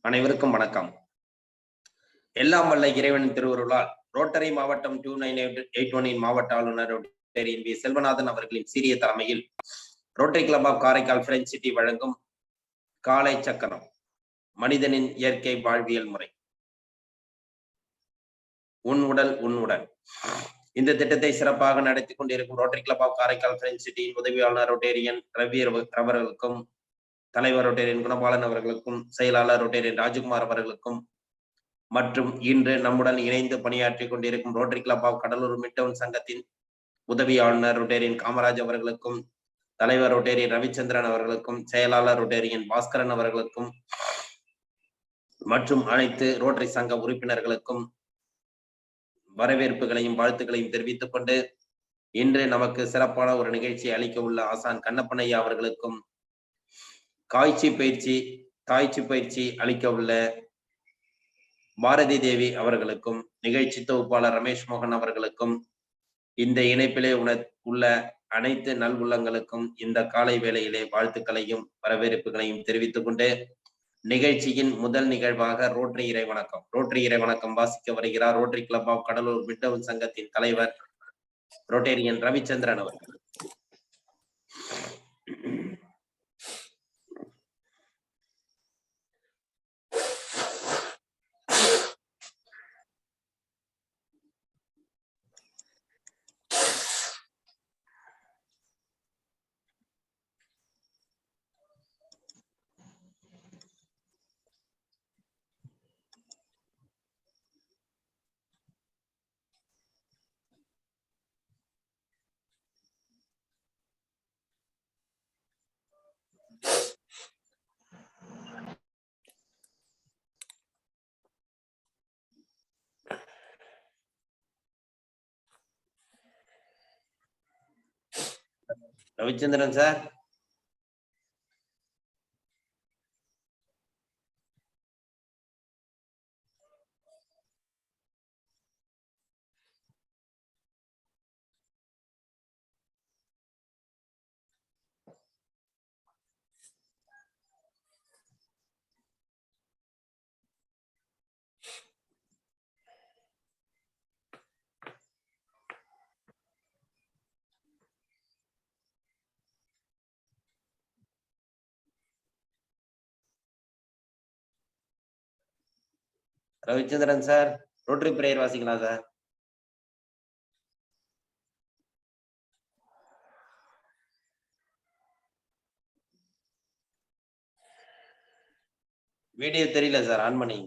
அனைவருக்கும் வணக்கம். எல்லாம் வல்ல இறைவனின் திருவருளால் ரோட்டரி மாவட்டம் 2981 மாவட்ட ஆளுநர் வி செல்வநாதன் அவர்களின் சீரிய தலைமையில் Rotary club of Karaikal French city வழங்கும் காலை சக்கரம் மனிதனின் இயற்கை வாழ்வியல் முறை உன் உடல் உன்னுடன். இந்த திட்டத்தை சிறப்பாக நடத்தி கொண்டிருக்கும் rotary club of Karaikal French சிட்டியின் உதவியாளர் ரொட்டேரியன் ரவி அவர்களுக்கும், தலைவர் ரொட்டேரியன் குணபாலன் அவர்களுக்கும், செயலாளர் ரொட்டேரியன் ராஜ்குமார் அவர்களுக்கும் மற்றும் இன்று நம்முடன் இணைந்து பணியாற்றி கொண்டிருக்கும் rotary club of Cuddalore midtown சங்கத்தின் உதவி ஆளுநர் ரொட்டேரியன் காமராஜ் அவர்களுக்கும், தலைவர் ரொட்டேரியன் ரவிச்சந்திரன் அவர்களுக்கும், செயலாளர் ரொட்டேரியன் பாஸ்கரன் அவர்களுக்கும் மற்றும் அனைத்து ரோட்டரி சங்க உறுப்பினர்களுக்கும் வரவேற்புகளையும் வாழ்த்துக்களையும் தெரிவித்துக் கொண்டு இன்று நமக்கு சிறப்பான ஒரு நிகழ்ச்சியை அளிக்க உள்ள ஆசான் கண்ணப்பனையா அவர்களுக்கும், தாய்ச்சி பயிற்சி அளிக்க உள்ள பாரதி தேவி அவர்களுக்கும், நிகழ்ச்சி தொகுப்பாளர் ரமேஷ் மோகன் அவர்களுக்கும், இந்த இணைப்பிலே உள்ள அனைத்து நல்வுள்ளங்களுக்கும் இந்த காலை வேளையிலே வாழ்த்துக்களையும் வரவேற்புகளையும் தெரிவித்துக் கொண்டு நிகழ்ச்சியின் முதல் நிகழ்வாக ரோட்டரி இறைவணக்கம் வாசிக்க வருகிறார் Rotary club of Cuddalore midtown சங்கத்தின் தலைவர் ரொட்டேரியன் ரவிச்சந்திரன் அவர்கள். ரவிச்சந்திரன் சார், ரோட்டரி பிரேயர் வாசிக்கலாம் சார். வீடியோ தெரியல சார், ஆன் பண்ணி.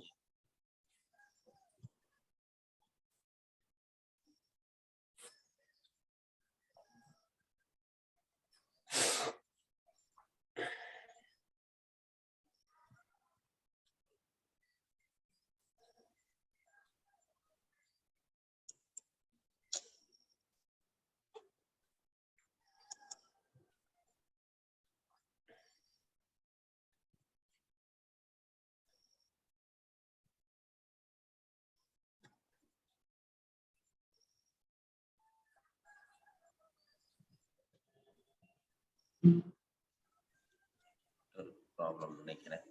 ப்ராப்ளம் நினைக்கிறேன்.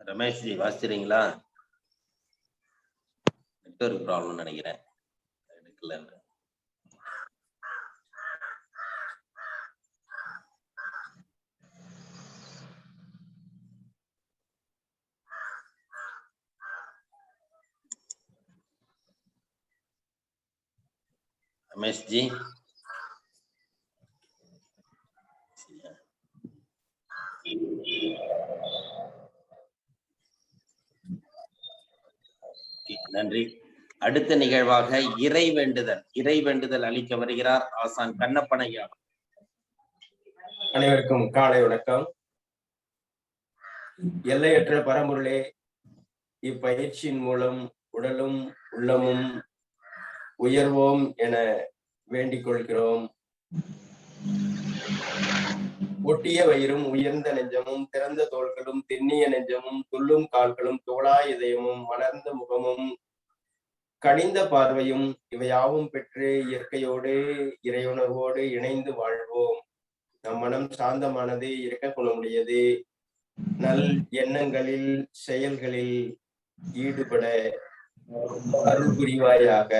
ரமேஷ் ஜி வாசிக்கிறீங்களா? நெட்வொர்க் ப்ராப்ளம் நினைக்கிறேன். எடுக்கல. ரமேஷ் ஜி நன்றி. அடுத்த நிகழ்வாக இறை வேண்டுதல் அளிக்க வருகிறார் ஆசான் கண்ணப்பனையா. அனைவருக்கும் காலை வணக்கம். எல்லையற்ற பரம்பொருளே, இப்பயிற்சியின் மூலம் உடலும் உள்ளமும் உயர்வோம் என வேண்டிக் கொள்கிறோம். ஒட்டிய வயிறும் உயர்ந்த நெஞ்சமும் திறந்த தோள்களும் திண்ணிய நெஞ்சமும் துள்ளும் கால்களும் தோளா இதயமும் மலர்ந்த முகமும் கனிந்த பார்வையும் இவையாவும் பெற்று இயற்கையோடு இறையுணர்வோடு இணைந்து வாழ்வோம். நம் மனம் சாந்தமானது, இரக்க குணமுடையது, நல் எண்ணங்களில் செயல்களில் ஈடுபட அருள் புரிவாயாக.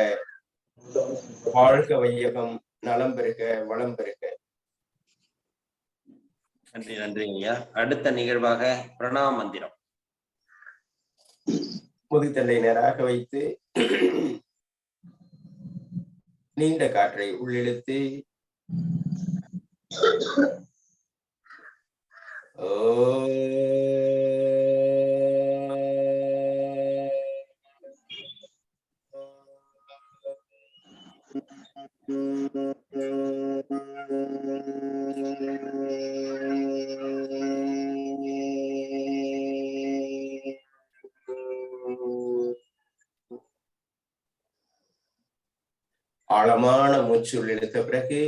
வாழ்க வையகம், நலம் பெருக, வளம் பெருக. நன்றி நன்றி ஐயா. அடுத்த நிகழ்வாக பிரணாம மந்திரம். முதுத்தண்டை நேராக வைத்து நீண்ட காற்றை உள்ளிழுத்து ஆழமான மூச்சு உள்ளிழுத்த பிறகு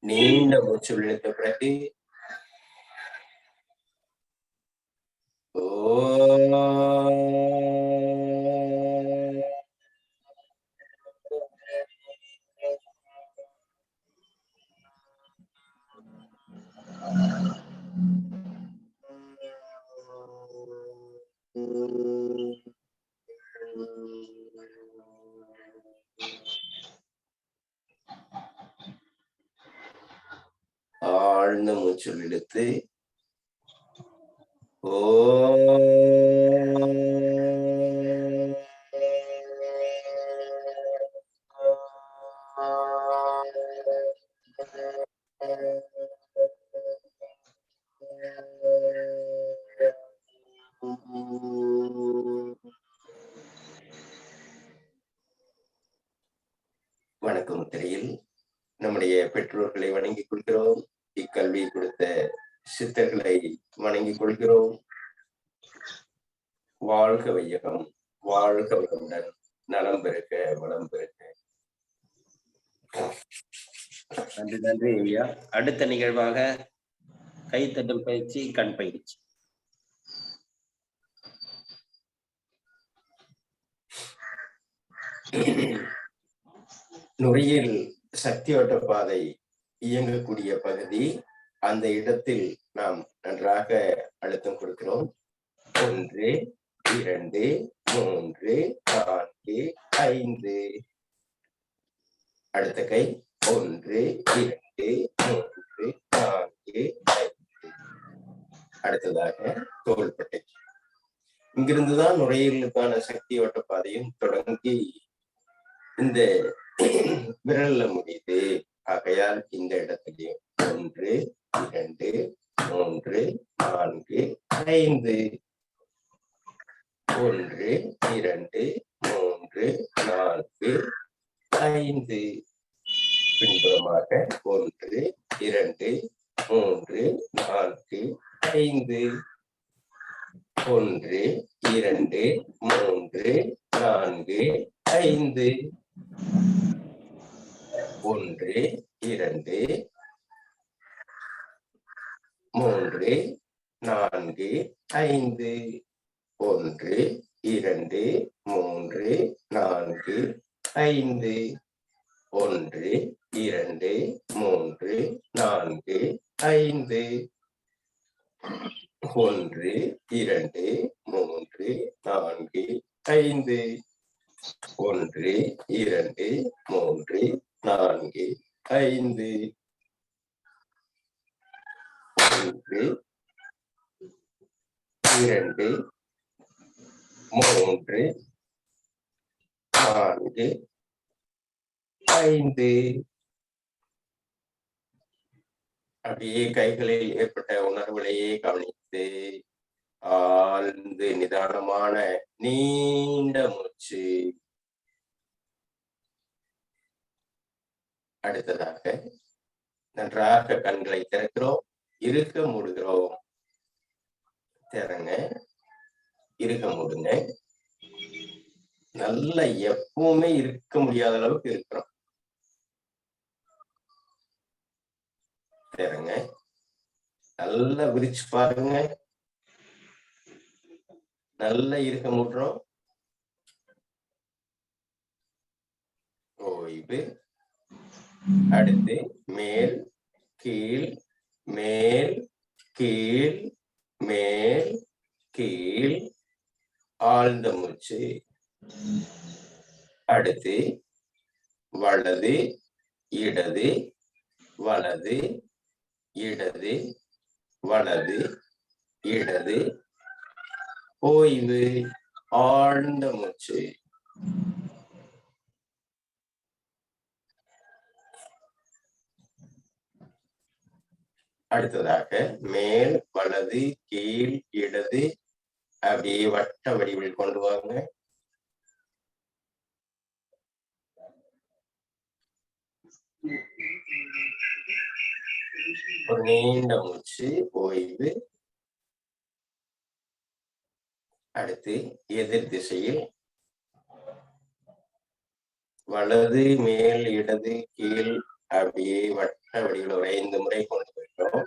நீண்ட மூச்சு உள்ளிழுத்த பிறகு ஆழ்ந்த மூச்சு இழுத்து வணக்கம் திரையில் நம்முடைய பெற்றோர்களை வணங்கிக் கொள்கிறோம். இக்கல்வி கொடுத்த சித்தர்களை வணங்கிக் கொள்கிறோம். வாழ்க வையகம், வாழ்க வளமுடன், நலம் பெருக, வளம் பெருக. நன்றி நன்றி ஐயா. அடுத்த நிகழ்வாக கைத்தட்டும் பயிற்சி, கண் பயிற்சி. நுரையில் சக்தியோட்ட பாதை இயங்கக்கூடிய பகுதி, அந்த இடத்தில் நாம் நன்றாக அழுத்தம் கொடுக்கிறோம். 1 2 3 4 5. அடுத்த கை 1 2 3 4 5. அடுத்ததாக தோள்பட்டை. இங்கிருந்துதான் நுரையீரலுக்கான சக்தி ஓட்ட பாதையும் தொடங்கி இந்த விரல்ல முடியுது. ஆகையால் இந்த இடத்துலயும் 1 2 3 4 5. 1 2 3 4 5. பின்புறமாக 1 2 3 4 5. 1 2 3 4 5. 1 2 3 4 5. 1 2 3 4 5. 1 2 3 4 5. 1 2 3 4 5. 1 2 3 4 5. 1 2 3 4 5. அப்படியே கைகளில் ஏற்பட்ட உணர்வுகளையே கவனித்து ஆழ்ந்து நிதானமான நீண்ட மூச்சு. அடுத்ததாக நன்றாக கண்களை திறக்கிறோம், இருக்க மூடுகிறோம். திறங்க, இருக்க மூடுங்க. நல்ல எப்பவுமே இருக்க முடியாத அளவுக்கு இருக்கிறோம். திறங்க, நல்லா விரிச்சு பாருங்க. நல்லா இருக்க மூடுறோம். ஓய்வு. அடுத்து மேல் கீழ் மேல் கீழ் மேல் கீழ் ஆழ்ந்த மூச்சு. அடுத்து வலது இடது வலது இடது வலது இடது. ஓய்வு. ஆழ்ந்த மூச்சு. அடுத்ததாக மேல் வலது கீழ் இடது அப்படியே வட்ட வடிவில் கொண்டு வாங்க. ஒரு நீண்ட மூச்சு. ஓய்வு. அடுத்து எதிர் திசையில் வலது மேல் இடது கீழ் அப்படியே வட்ட வடிவில் ஒரு 5 முறை கொண்டு போயிட்டோம்.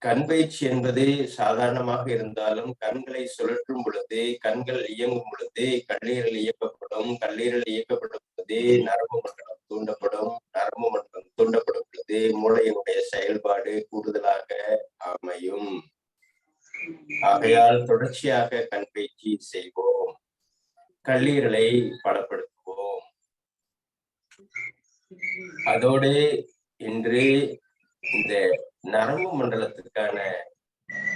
கண் பயிற்சி என்பது சாதாரணமாக இருந்தாலும் கண்களை சுழற்றும் பொழுது, கண்கள் இயங்கும் பொழுது கல்லீரல் இயக்கப்படும். கல்லீரல் இயக்கப்படும் பொழுது நரம்பு மண்டலம் தூண்டப்படும். நரம்பு மண்டலம் தூண்டப்படும் பொழுது மூளையினுடைய செயல்பாடு கூடுதலாக அமையும். ஆகையால் தொடர்ச்சியாக கண் பயிற்சி செய்வோம். கல்லீரலை பலப்படுத்துவோம். அதோடு இன்று இந்த நரம்பு மண்டலத்திற்கான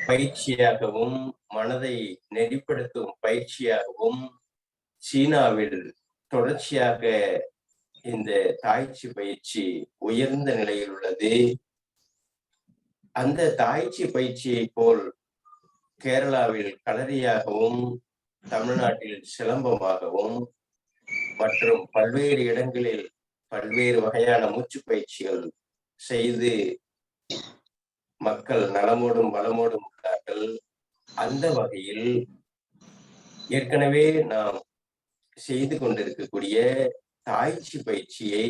பயிற்சியாகவும் மனதை நெறிப்படுத்தும் பயிற்சியாகவும் சீனாவில் தொடர்ச்சியாக இந்த தாய்ச்சி பயிற்சி உயர்ந்த நிலையில் உள்ளது. அந்த தாய்ச்சி பயிற்சியை போல் கேரளாவில் களரியாகவும் தமிழ்நாட்டில் சிலம்பமாகவும் மற்றும் பல்வேறு இடங்களில் பல்வேறு வகையான மூச்சு பயிற்சிகள் செய்து மக்கள் நலமோடும் வளமோடும் உள்ளார்கள். அந்த வகையில் ஏற்கனவே நாம் செய்து கொண்டிருக்கக்கூடிய தாய்ச்சி பயிற்சியை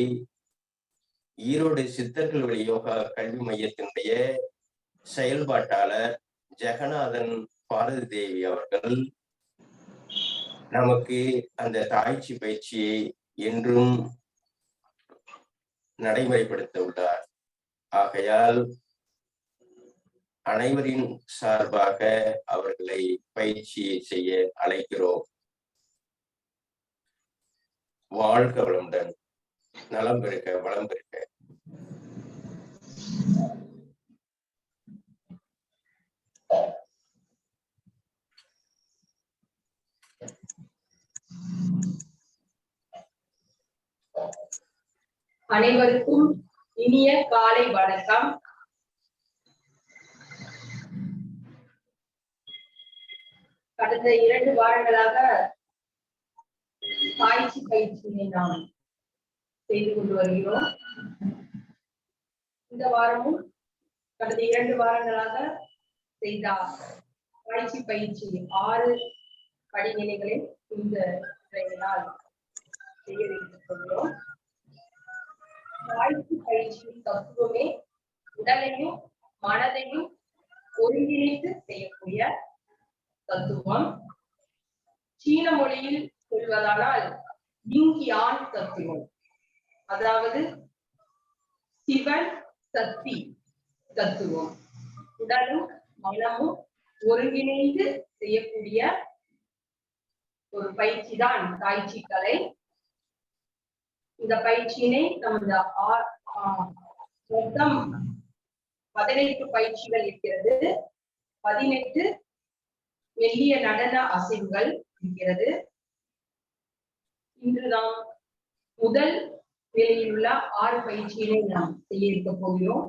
ஈரோடு சித்தர்கள் வழி யோகா கல்வி மையத்தினுடைய செயல்பாட்டாளர் ஜெகநாதன் பாரதி தேவி அவர்கள் நமக்கு அந்த தாய்ச்சி பயிற்சியை என்றும் நடைமுறைப்படுத்த உள்ளார். ஆகையால் அனைவரின் சார்பாக அவர்களை பயிற்சி செய்ய அழைக்கிறோம். வாழ்க வளமுடன், நலம் பெருக, வளம் பெருக. அனைவருக்கும் இனிய காலை வணக்கம். கடந்த 2 வாரங்களாக தாய்ச்சி பயிற்சியை நாம் செய்து கொண்டு வருகிறோம். இந்த வாரமும் கடந்த 2 வாரங்களாக செய்த தாய்ச்சி பயிற்சி 6 படிநிலைகளில் இந்த நாள் செய்ய வைத்துக்கொள்கிறோம். தாய்ச்சி பயிற்சியின் தத்துவமே உடலையும் மனதையும் ஒருங்கிணைத்து செய்யக்கூடிய தத்துவம். சீன மொழியில் சொல்வதானால் யிங்-யாங் தத்துவம், அதாவது சிவன் சக்தி தத்துவம். உடலும் மனமும் ஒருங்கிணைந்து செய்யக்கூடிய ஒரு பயிற்சி தான் தாய்ச்சி கலை. இந்த பயிற்சியினை நம்ம மொத்தம் 18 பயிற்சிகள் இருக்கிறது. 18 மெல்லிய நடன அசைவுகள் இருக்கிறது. இன்று நாம் முதல் நிலையில் உள்ள 6 பயிற்சிகளை நாம் செய்ய இருக்க போகிறோம்.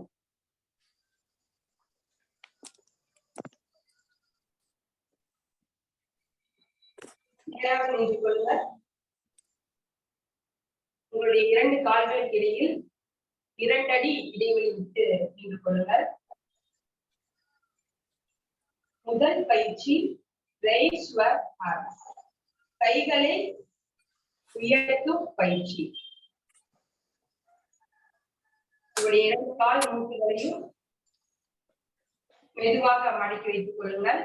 நின்று கொள்ளுங்கள். உங்களுடைய 2 கால்களுக்கு இடையில் 2 அடி இடைவெளி விட்டு நின்று கொள்ளுங்கள். முதல் பயிற்சி raise your hands. கைகளை உயர்த்தும் பயிற்சி. உங்களுடைய 2 கால் மூட்டுகளையும் மெதுவாக மடக்கி வைத்துக் கொள்ளுங்கள்.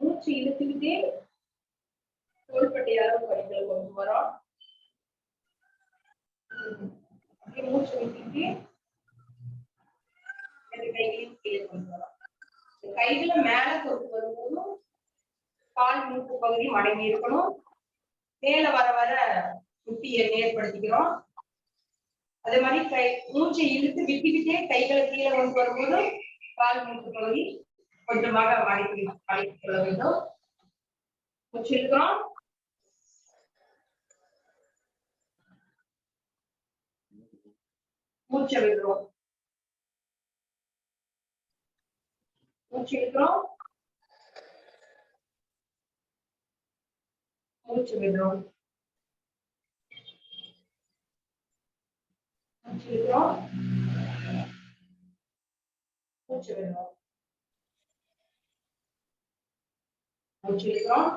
மூச்சு இழுத்துக்கிட்டே தோள்பட்டை அளவு கைகளை கொண்டு வரோம். மூச்சு விட்டுக்கிட்டே கைகளையும் கீழே கொண்டு வரோம். கைகளை மேல கொண்டு வரும்போதும் கால் மூட்டு பகுதி மடங்கி இருக்கணும். மேல வர வர முட்டியை நேர்படுத்திக்கிறோம். அதே மாதிரி மூச்சை இழுத்து விட்டுக்கிட்டே கைகளை கீழே கொண்டு வரும்போதும் கால் மூட்டு பகுதி கொஞ்சமாக மடக்கிக் கொள்ள வேண்டும். மூச்சு இழுக்கிறோம். மூச்சை விடுறோம். மூச்சு இழுக்கிறோம். மூச்சு விடுறோம். மூச்சு இழுக்கிறோம். மூச்சு விடுறோம். மூச்சு இழுக்கிறோம்.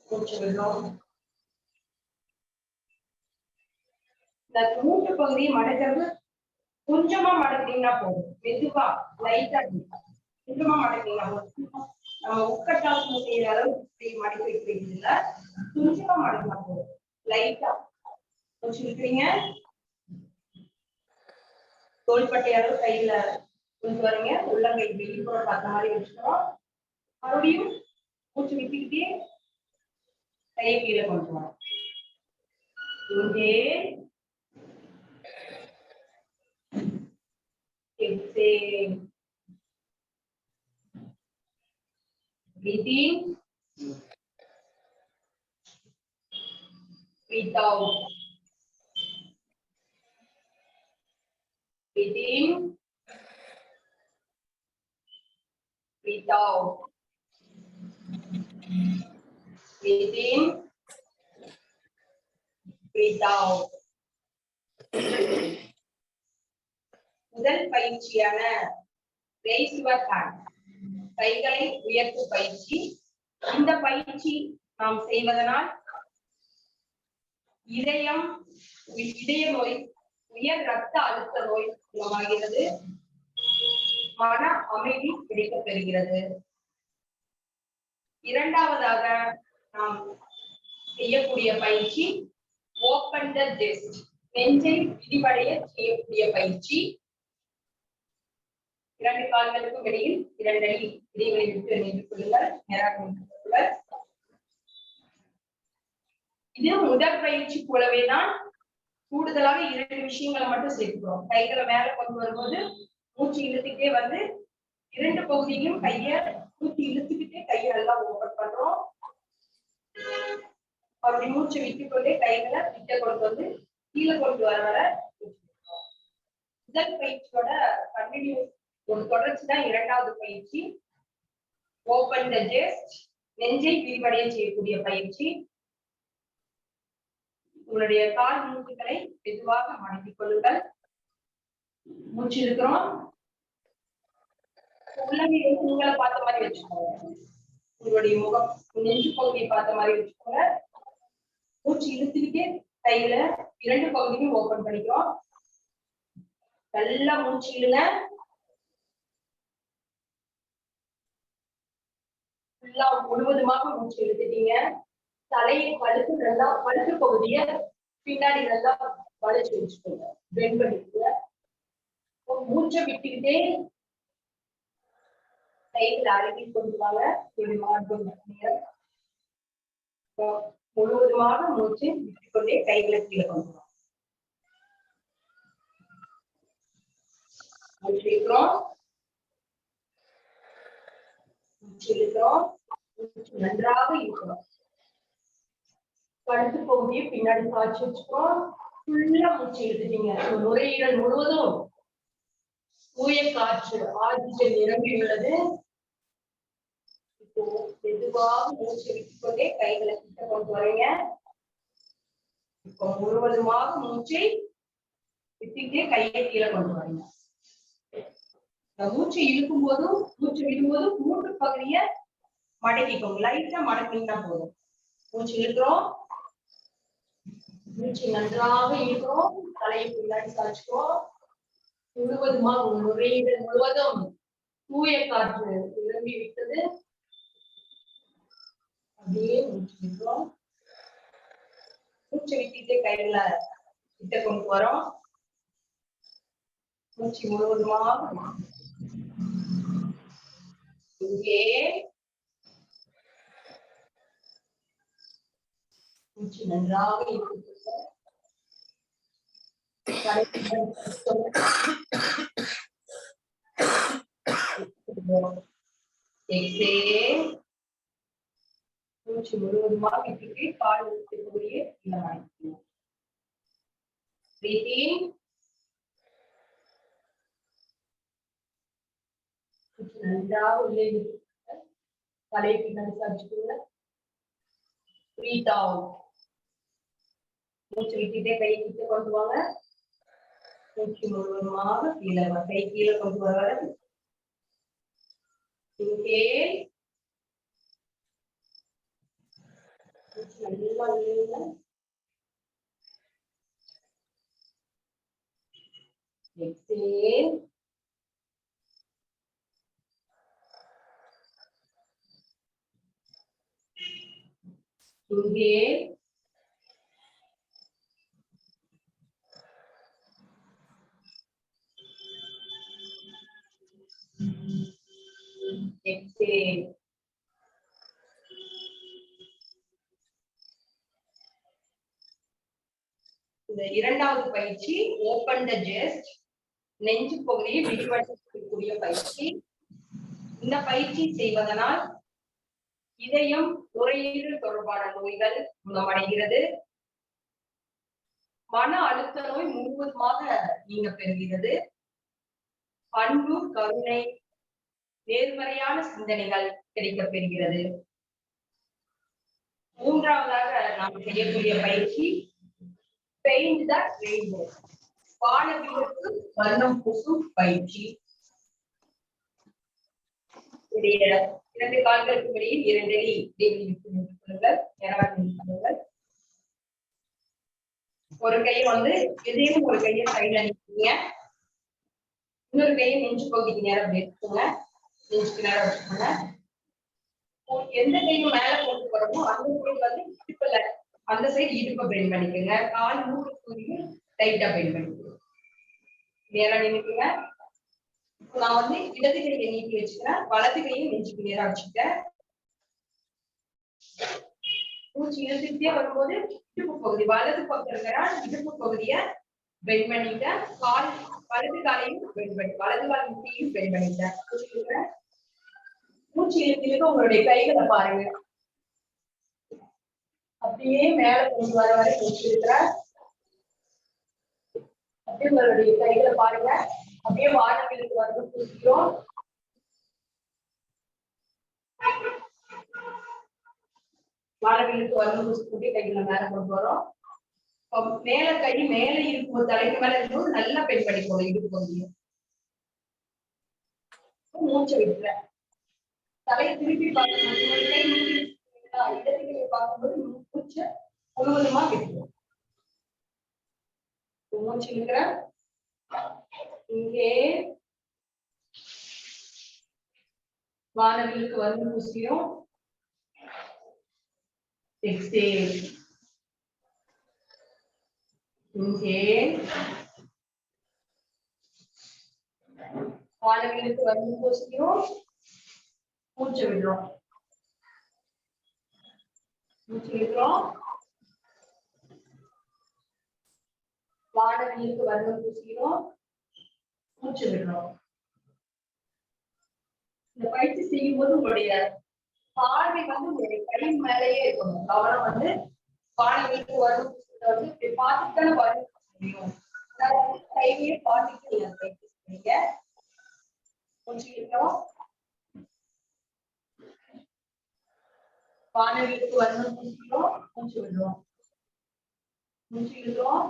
மூச்சு விடுறோம். இந்த மூட்டு பகுதியை மடக்கிறது கொஞ்சமா மடக்கினீங்கன்னா போதும். மெதுவா லைட்டா கொஞ்சமா மடக்கினீங்கன்னா போதும். நம்ம உட்கட்டாசனம் செய்யற அளவுக்கு மடக்கி வைக்கிறது இல்ல, கொஞ்சமா மடக்கினா போதும். லைட்டா மூச்சு இழுக்கிறீங்க. தோள்பட்டை அளவு கையில கொண்டு வரீங்க. உள்ளங்கை வெளிப்புற பார்த்த மாதிரி வச்சுக்கிறோம். மறுபடியும் மூச்சு விட்டுக்கிட்டே கையை கீழே கொண்டு வரோம். இங்கே exhale. Breathe in. Breathe out. Breathe in. Breathe out. Breathe in. Breathe out. முதல் பயிற்சியான raise your hand. கைகளை உயர்த்தும் பயிற்சி. இந்த பயிற்சி நாம் செய்வதனால் இதய நோய், உயர் ரத்த அழுத்த நோய் குணமாகிறது. மன அமைதி கிடைக்கப் பெறுகிறது. இரண்டாவதாக நாம் செய்யக்கூடிய பயிற்சி ஓபன் த செஸ்ட். நெஞ்சை விரிவடைய செய்யக்கூடிய பயிற்சி. 2 கால்களுக்கும் இடையில் 2 அடி இடைவெளி விட்டு நின்று கொள்ளுங்கள். நேராக நின்று கொள்ளுங்கள். இது முதல் பயிற்சி போலவேதான். கூடுதலாக 2 விஷயங்களை மட்டும் சேர்க்கிறோம். கைகளை மேல கொண்டு வரும்போது மூச்சு இழுத்துக்கிட்டே வந்து 2 பகுதியும் கையை மூச்சு இழுத்துக்கிட்டே கையை நல்லா ஓபன் பண்றோம். அப்படி மூச்சு விட்டுக்கொண்டே கைகளை கிட்ட கொண்டு வந்து கீழே கொண்டு வர முதல் பயிற்சியோட கண்டினியூஸ் ஒரு தொடர்ச்சி தான் இரண்டாவது பயிற்சி. Open the chest. நெஞ்சை விரிவடைய செய்யக்கூடிய பயிற்சி. உங்களுடைய கால் மூட்டுகளை மெதுவாக மடக்கிக் கொள்ளுங்கள். மூச்சு இருக்கிறோம். உள்ளங்கை உங்களை பார்த்த மாதிரி வச்சுக்கோங்க. உங்களுடைய முகம் நெஞ்சு பகுதியை பார்த்த மாதிரி வச்சுக்கோங்க. மூச்சு இழுத்துக்கிட்டே கையில 2 பகுதியும் ஓபன் பண்ணிக்கிறோம். நல்லா மூச்சு இழுங்க. முழுவதுமாக மூச்சு இழுத்துட்டீங்க. தலையை கழுத்து நல்லா கழுத்து பகுதிய பின்னாடி நல்லா வளைச்சு வச்சுக்கோங்க. பெண்ட் பண்ணிக்கோங்க. மூச்சை விட்டுக்கிட்டே கைகளை அருகி கொண்டு வாங்க. முழுவதுமாக மூச்சு விட்டுக்கொண்டே கைகளை கீழே கொண்டு வரும். மூச்சு இழுக்கிறோம், மூச்சு இழுக்கிறோம், மூச்சு நன்றாக இழுக்கிறோம். கழுத்து பகுதியை பின்னாடி சாய்ச்சி வச்சுக்கிறோம். ஃபுல்லா மூச்சு இழுத்துட்டீங்க. நுரையீரல் முழுவதும் தூய காற்று ஆக்சிஜன் நிரம்பி உள்ளது. இப்போ மெதுவாக மூச்சு விட்டுக்கொண்டே கைகளை கிட்ட கொண்டு வரீங்க. இப்போ முழுவதுமாக மூச்சை விட்டுட்டே கையை கீழே கொண்டு வரீங்க. மூச்சு இழுக்கும் போதும் மூச்சு விடும்போதும் மூன்று பகுதியை மடக்கிக்கோங்க. லைட்டா மடக்கினா போதும். மூச்சு இழுக்கிறோம், மூச்சு நன்றாக இழுக்கிறோம், தலையை பின்னாடி சாய்ச்சுக்கிறோம். முழுவதுமாக நுரையீரல் முழுவதும் தூய காற்று நிரம்பி விட்டது. அப்படியே மூச்சு விடுறோம். மூச்சு விட்டுட்டே கைகளை கிட்ட கொண்டு வரோம். மூச்சு முழுவதுமாக இங்கே மூச்சு நன்றாக இழுத்து மூச்சு முழுவதுமாக விட்டுட்டு கால் இருக்கக்கூடிய நன்றாக உள்ளே தலையை பின்னாடி சாய்ச்சுக்கோங்க. மூச்சு விட்டுட்டே கையை கிட்ட கொண்டு வாங்க. மூச்சு முழுவதுமாக கீழே கை கீழே கொண்டு வர இங்கே நல்லா உள்ளீங்க. எக்ஸேல் இங்கே exhale. இந்த இரண்டாவது பயிற்சி ஓபன் த செஸ்ட், நெஞ்சு பகுதியை விரிவடையக்கூடிய பயிற்சி. இந்த பயிற்சி செய்வதனால் இதயம் நுரையீரல் தொடர்பான நோய்கள் குணமடைகிறது. மன அழுத்த நோய் முழுவதுமாக நீங்க பெறுகிறது. அன்பு, கருணை, நேர்மறையான சிந்தனைகள் கிடைக்கப் பெறுகிறது. மூன்றாவதாக நாம் செய்யக்கூடிய பயிற்சி பெயிண்ட் த ரெயின்போ, வானவில்லுக்கு வர்ணம் பூசும் பயிற்சி. இரண்டு கால்களுக்கு இடையில் இரண்டடி இடைவெளி விட்டு நின்று கொள்ளுங்கள். ஒரு கையை எதையும் ஒரு கையை சைடுல நிற்குங்க. இன்னொரு கையை நெஞ்சு பகுதிக்கு நேரம் அப்படி எடுத்துக்கோங்க. நெஞ்சுக்கு நேரம் வச்சுக்கோங்க. எந்த கையும் மேல கொண்டு போறோமோ அந்த சைடு இடுப்புல அந்த சைடு இடுப்பை பெண்ட் பண்ணிக்கோங்க. கால் மூக்கு டைட்டா பெண்ட் பண்ணிக்கோங்க. நேரா நின்னுக்குங்க. நான் இடது கையை நீட்டி வச்சுக்கிறேன், வலது கையை நெஞ்சுக்கு நேரா வச்சுட்டேன். மூச்சு இழுத்துக்கிட்டே வரும்போது இடுப்பு பகுதி வலது பக்கம் இருக்கிற இடுப்பு பகுதிய பெண்ட் பண்ணிட்டேன். கால் வலது காலையும் பெண்ட் பண்ணி வலது கால் முட்டியும் பெண்ட் பண்ணிட்டேன். மூச்சு இழுத்து உங்களுடைய கைகளை பாருங்க. அப்படியே மேல கொண்டு வர வரை மூச்சு இருக்கிற அப்படியே உங்களுடைய கைகளை பாருங்க. அப்படியே வானவிலுக்கு வந்து பூசிக்கிறோம். வானவிலுக்கு வந்து பூசி கைகளை மேல கொண்டு வரோம். மேல கை மேல இருக்கும், தலைக்கு மேல இருக்கும், நல்லா பெண் பண்ணிக்கணும். இடுப்பு பகுதியும் மூச்சை விட்டுற தலையை திருப்பி பார்க்கும்போது இடது கையை பார்க்கும்போது மூச்சை முழுவதுமா விட்டுரும். மூச்சு இருக்கிற இங்கே வானவிலுக்கு வந்து பூசியும் எக்ஸேல். இங்கே வானவிலுக்கு வந்து பூசியும் மூச்சு விடுறோம். மூச்சு விடுறோம். வானவில்லுக்கு வர்ணம் பூசிக்கிறோம், மூச்சு விடுறோம். இந்த பயிற்சி செய்யும் போது உங்களுடைய பார்வை உங்களுடைய கை மேலேயே இருக்கணும். கவனம் வானவில்லுக்கு வர்ணம் பூசுறத இப்படி பார்த்துட்டு வர்ணம் பூச முடியும். கையிலேயே பார்த்துட்டு நீங்க பயிற்சி செய்யுங்க. மூச்சு விடுறோம். வானவில்லுக்கு வர்ணம் பூசிக்கிறோம், மூச்சு விடுறோம். மூச்சு விடுறோம்.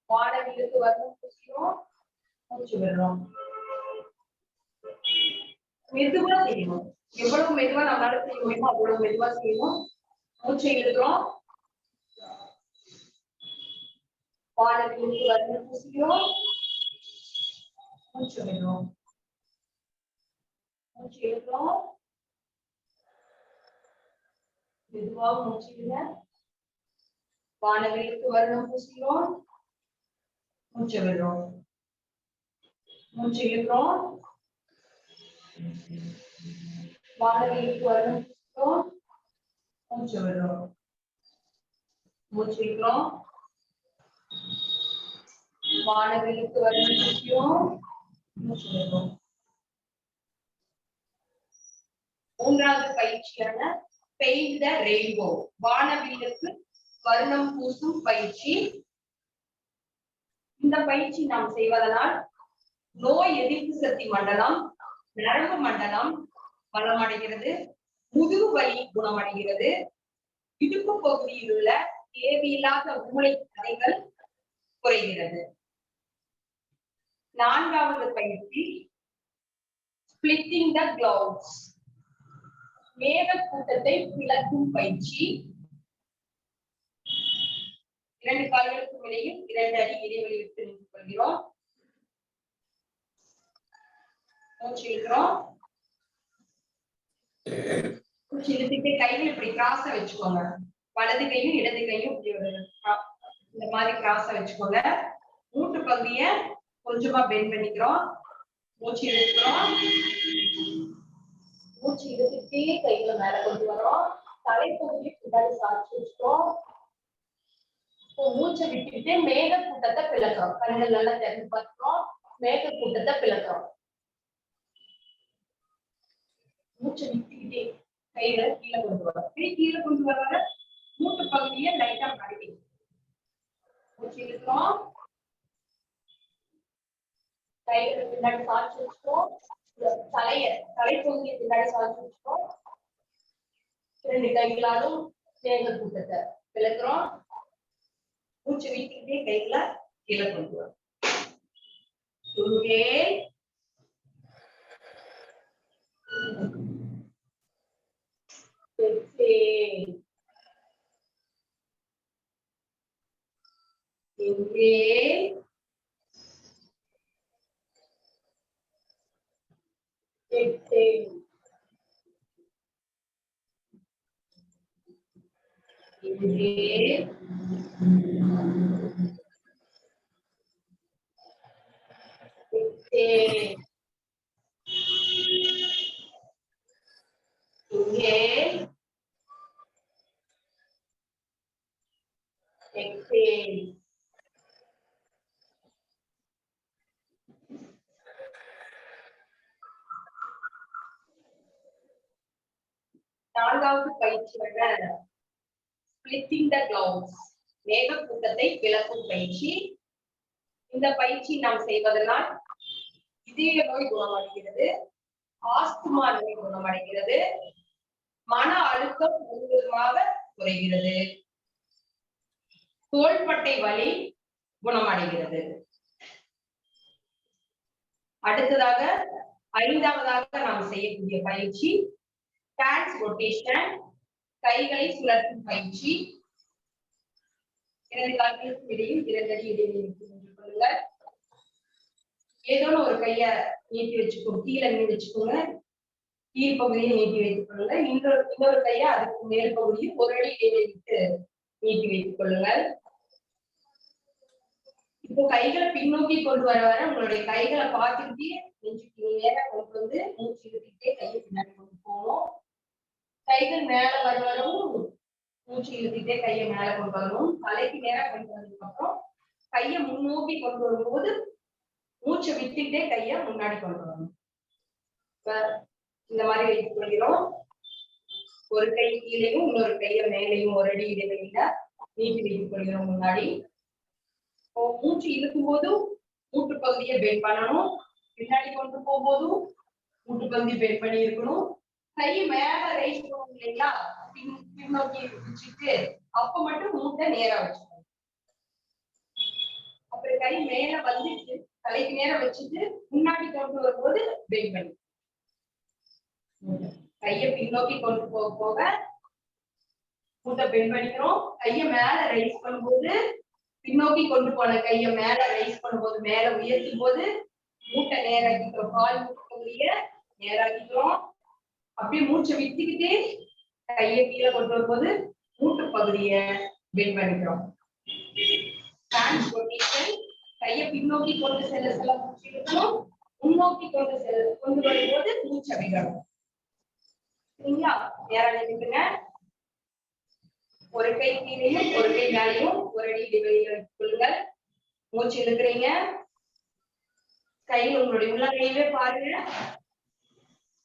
வானவில்லுக்கு வர்ணம் பூசிக்கிறோம், மூச்சு விடுறோம். மெதுவா செய்யணும். எவ்வளவு மெதுவா நம்மளால செய்ய முடியுமோ அவ்வளவு மெதுவா செய்யணும். மூச்சை இழுக்கிறோம். வானவில்லுக்கு வர்ணம் பூசிக்கிறோம், மூச்சு விடுறோம். மூச்சு இழுக்கிறோம். மெதுவா மூச்சு விடுங்க. வானவில்லுக்கு வர்ணம் பூசிக்கிறோம், மூச்சு விடுறோம். மூச்சு இழுக்கிறோம். வானவில்லுக்கு வர்ணம் பூசிக்கிறோம், மூச்சு விடுறோம். மூச்சு இழுக்கிறோம். வானவில்லுக்கு வர்ணம் பூசிக்கிறோம், மூச்சு விடுறோம். மூன்றாவது பயிற்சியான பெயிண்ட் த ரெயின்போ, வானவில்லுக்கு வர்ணம் பூசும் பயிற்சி. இந்த பயிற்சி நாம் செய்வதனால் நோய் எதிர்ப்பு சக்தி மண்டலம், நரம்பு மண்டலம் பலமடைகிறது, முதுகு வலி குணமடைகிறது, இடுப்பு பகுதியில் உள்ள தேவையில்லாத மூளை தடைகள் குறைகிறது. நான்காவது பயிற்சி ஸ்பிளிட்டிங் த கிளவுட்ஸ், மேகக்கூட்டத்தை பிளக்கும் பயிற்சி. 2 கால்களுக்கும் இடையில் 2 அடி இடைவெளி விட்டு நின்று கொள்கிறோம். மூச்சு இழுக்கிறோம். மூச்சு இழுத்துட்டு கைகள் இப்படி கிராஸ வச்சுக்கோங்க. வலது கையும் இடது கையும் இந்த மாதிரி கிராஸ வச்சுக்கோங்க. மூட்டு பகுதிய கொஞ்சமா பெண்ட் பண்ணிக்கிறோம். மூச்சு இழுக்கிறோம். மூச்சு இழுத்துட்டே கைகளை மேல கொண்டு வரோம். தலைப்பகுதியை பின்னாடி சாய்ச்சி வச்சுக்கிறோம். மூச்சை விட்டுட்டு மேகக்கூட்டத்தை பிளக்கிறோம். கண்கள் நல்லா திறந்து பார்க்கிறோம். மேகக்கூட்டத்தை பிளக்கிறோம். மூச்சை விட்டுக்கிட்டே கைகளை கீழே கொண்டு வரோம். கீழே கொண்டு வர மூட்டு பகுதியை லைட்டா மடக்கி மூச்சு இழுக்கிறோம். கைகளை பின்னாடி சாய்ச்சி வச்சுக்கிறோம். தலைப்பகுதியை பின்னாடி சாய்ச்சி வச்சுக்கிறோம். 2 கைகளாலும் மேகக்கூட்டத்தை பிளக்கிறோம். மூச்சு விட்டுக்கிட்டே கைகளை கீழே கொண்டு வரும். நான்காவது பயிற்சியாக ஸ்பிளிட்டிங் த கிளவுட்ஸ், மேகக்கூட்டத்தை பிளக்கும் பயிற்சி. இந்த பயிற்சி நாம் செய்வதனால் இதய நோய் குணமடைகிறது, ஆஸ்துமா நோய் குணமடைகிறது, மன அழுத்தம் முழுவதுமாக குறைகிறது, தோள்பட்டை வலி குணமடைகிறது. அடுத்ததாக 5வதாக நாம் செய்யக்கூடிய பயிற்சி ஹேண்ட்ஸ் ரொட்டேஷன், கைகளை சுழற்றும் பயிற்சி. 2 கால்களுக்கும் இடையில் 2 அடி இடைவெளி நின்று கொள்ளுங்கள். ஏதோ ஒரு கைய நீட்டி வச்சுக்கோங்க, கீழே நீட்டி வச்சுக்கோங்க. கீழ் பகுதியை நீட்டி வைத்துக் கொள்ளுங்க. இன்னொரு கைய அதுக்கு மேல் பகுதியில் 1 அடி இடைவெளி விட்டு நீட்டி வைத்துக் கொள்ளுங்கள். இப்போ கைகளை பின்னோக்கி கொண்டு வர உங்களுடைய கைகளை பார்த்துக்கிட்டே நெஞ்சுக்கு நேரா கொண்டு வந்து மூச்சு இழுத்துக்கிட்டே கையை பின்னாடி கொண்டு போகணும். கைகள் மேல வரவும் மூச்சு இழுத்துக்கிட்டே வச்சுக்கிட்டே கையை மேல கொண்டு வரணும். தலைக்கு நேரா கொண்டு வந்ததுக்கு அப்புறம் கையை முன்னோக்கி கொண்டு வரும்போது மூச்சை விட்டுக்கிட்டே கையை முன்னாடி கொண்டு வரணும். இப்ப இந்த மாதிரி வைத்துக் கொள்கிறோம். ஒரு கை கீழையும் இன்னொரு கையை மேலையும் ஒரு அடி இடைவெளியில நீட்டி வைத்துக் கொள்கிறோம் முன்னாடி. மூச்சு இழுக்கும் போதும் மூட்டு பகுதியை பெண்ட் பண்ணணும். பின்னாடி கொண்டு போகும்போதும் மூட்டு பகுதி பெண்ட் பண்ணி இருக்கணும். கை மேல ரைஸ் பண்ணுவோம் இல்லைங்களா, பின்னோக்கி வச்சுட்டு அப்ப மட்டும் மூட்டை நேரா வச்சுக்கணும். அப்புறம் கை மேல வந்துட்டு தலைக்கு நேரம் வச்சுட்டு முன்னாடி கொண்டு வரும்போது பெண்ட் பண்ணி கையை பின்னோக்கி கொண்டு போக போக மூட்டை பெண்ட் பண்ணிக்கிறோம். கையை மேல ரைஸ் பண்ணும்போது பின்னோக்கி கொண்டு போன கையை மேல ரைஸ் பண்ணும்போது மேல உயர்த்தும் போது மூட்டை நேராக்கிக்கிறோம். கால் மூட்டு பகுதியை நேராக்கிக்கிறோம். அப்படியே மூச்சை விட்டுக்கிட்டே கையை கீழே கொண்டு வரும்போது மூட்டு பகுதியை பெண்ட் பண்ணிக்கிறோம். கையை பின்னோக்கி கொண்டு செல்ல மூச்சு இழுக்கணும். முன்னோக்கி கொண்டு வரும்போது மூச்சை விடணும். சரிங்களா? நேரா நின்றுங்க. ஒரு கை கீழையும் ஒரு கை மேலையும் ஒரு அடி இடைவெளியில் வைத்துக் கொள்ளுங்கள். மூச்சு இழுக்கிறீங்க. கையில் உங்களுடைய உள்ளங்கையவே பாருங்க.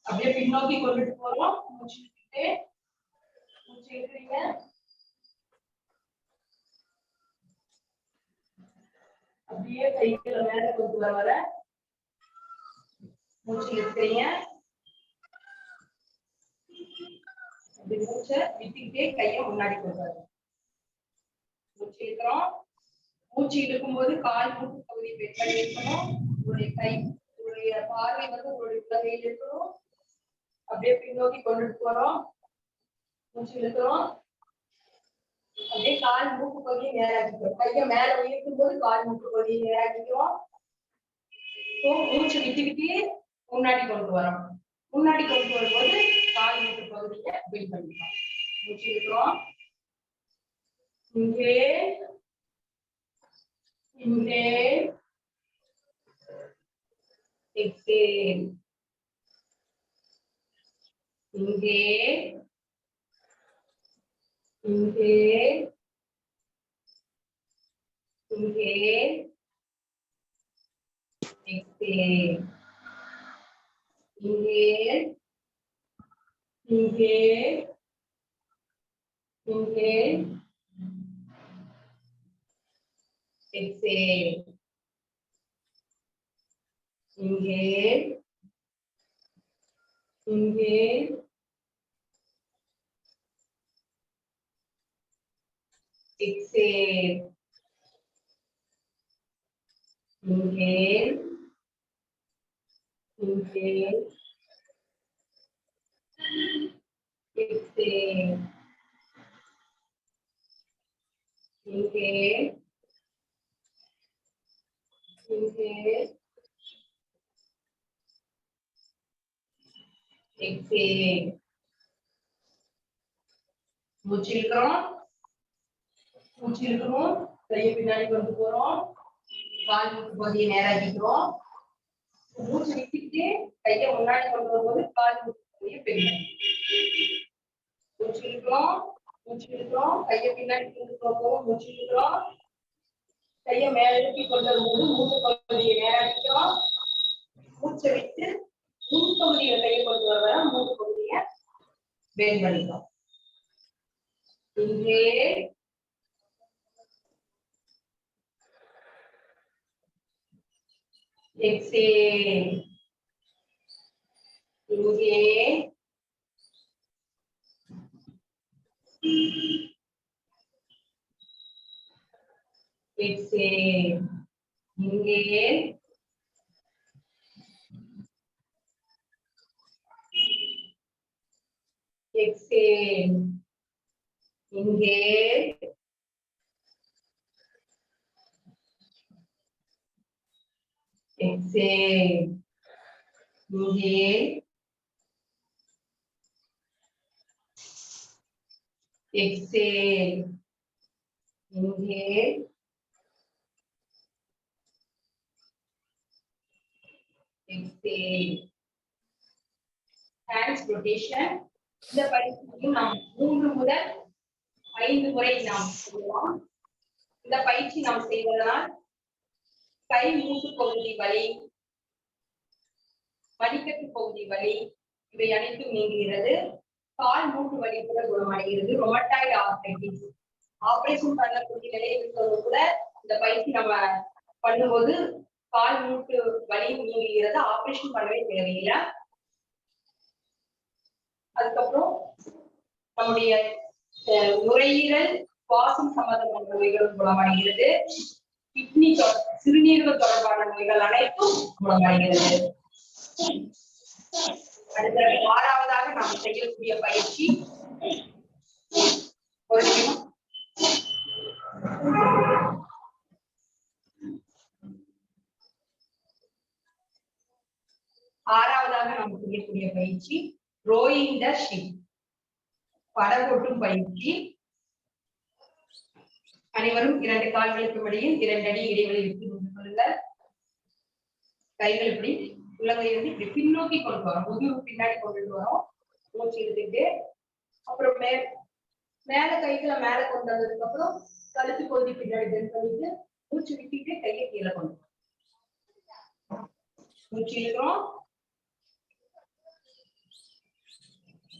அப்படியே பின்னோக்கி கொண்டுட்டு போறோம். மூச்சு இழுத்துட்டு மூச்சு இழுக்கிறீங்க. அப்படியே கைகளை மேல கொண்டு வர மூச்சு இழுக்கிறீங்க. அப்படி மூச்சை விட்டுக்கிட்டே கையை முன்னாடி கொண்டு வரணும். மூச்சு இழுக்கிறோம். மூச்சு இழுக்கும் போது கால் மூட்டு பகுதி பெண்ட் பண்ணி இருக்கணும். உங்களுடைய கை உங்களுடைய பார்வை உங்களுடைய உள்ளங்கையில் இருக்கணும். அப்படியே பின்னோக்கி கொண்டுட்டு போறோம். மூச்சு இழுக்கிறோம். அப்படியே கால் மூட்டு பகுதியை நேராக்கிக்கிறோம். கையை மேல உயர்த்தும் போது கால் மூட்டு பகுதியை நேராக்கிக்கிறோம். மூச்சு விட்டுக்கிட்டே முன்னாடி கொண்டு வரோம். முன்னாடி கொண்டு வரும்போது கால் மூட்டு பகுதியை பெண்ட் பண்ணிக்கிறோம். மூச்சு இழுக்கிறோம். இங்கே இங்கே எக்ஸேல். இங்கே இங்கே இங்கே எக்ஸேல். இங்கே இங்கே இங்கே எக்ஸேல். இங்கே இங்கே exhale. Inhale. Inhale. Exhale. Inhale. Inhale. Exhale. மூச்சு இழுக்கிறோம். மூச்சு இழுக்கணும். கையை பின்னாடி கொண்டு போறோம். கால் மூட்டு பகுதியை நேராக்கிக்கிறோம். மூச்சு விட்டுக்கிட்டே கையை முன்னாடி கொண்டு வரும்போது கால் மூட்டு பகுதியை பெரியணும். மூச்சு இழுக்கிறோம். மூச்சு இழுக்கிறோம். கையை பின்னாடி கொண்டு போறோம். மூச்சு இழுக்கிறோம். கையை மேல எழுப்பி கொண்டு வரும்போது மூட்டு பகுதியை நேராக்கிக்கிறோம். மூச்சை விட்டு முன் பகுதியை கையை கொண்டு வர மூட்டு பகுதியை பெண்ட் பண்ணிக்கிறோம். இங்கே exhale. இங்கே exhale. இங்கே exhale. இங்கே exhale. Inhale. Exhale. Inhale. Exhale. Hands rotation. இந்த பயிற்சியும் நாம் 3 முதல் 5 முறை நாம் செய்யலாம். இந்த பயிற்சி நாம் செய்வதனால் கை மூட்டு பகுதி வலி, மணிக்கட்டு பகுதி வலி இவை அனைத்தும் நீங்குகிறது. கால் மூட்டு வலி கூட குணமடைகிறது. ரொமட்டாய்டு ஆர்த்ரைட்டிஸ் ஆபரேஷன் பண்ணக்கூடிய நிலையில் இருக்கிறவங்க கூட இந்த பயிற்சி நம்ம பண்ணும்போது கால் மூட்டு வலி நீங்குகிறது. ஆபரேஷன் பண்ணவே தேவையில்லை. அதுக்கப்புறம் நம்முடைய நுரையீரல் சுவாசம் சம்பந்தமான நோய்கள் குணமடைகிறது. கிட்னி சிறுநீரக தொடர்பான நோய்கள் அனைத்தும் குணமடைகிறது. அடுத்த 6வதாக நாம் செய்யக்கூடிய பயிற்சி ஒரு நிமிடம். 6வதாக நாம் செய்யக்கூடிய பயிற்சி ரோயிங் த ஷிப், படகோட்டும் பயிற்சி. அனைவரும் 2 கால்களுக்கு இடையில் 2 அடி இடைவெளி விட்டு நின்று கொள்ளுங்கள். கைகள் இப்படி உள்ளங்கை வந்து இப்படி பின்னோக்கி கொண்டு வரோம். முதுகு பின்னாடி கொண்டு வரோம். மூச்சு இழுத்துட்டு அப்புறம் மேல கைகளை மேல கொண்டு வந்ததுக்கு அப்புறம் கழுத்து பகுதி பின்னாடி பெண்ட் பண்ணிட்டு மூச்சு விட்டுட்டு கையை கீழே கொண்டு வரோம். மூச்சு இழுக்கிறோம்,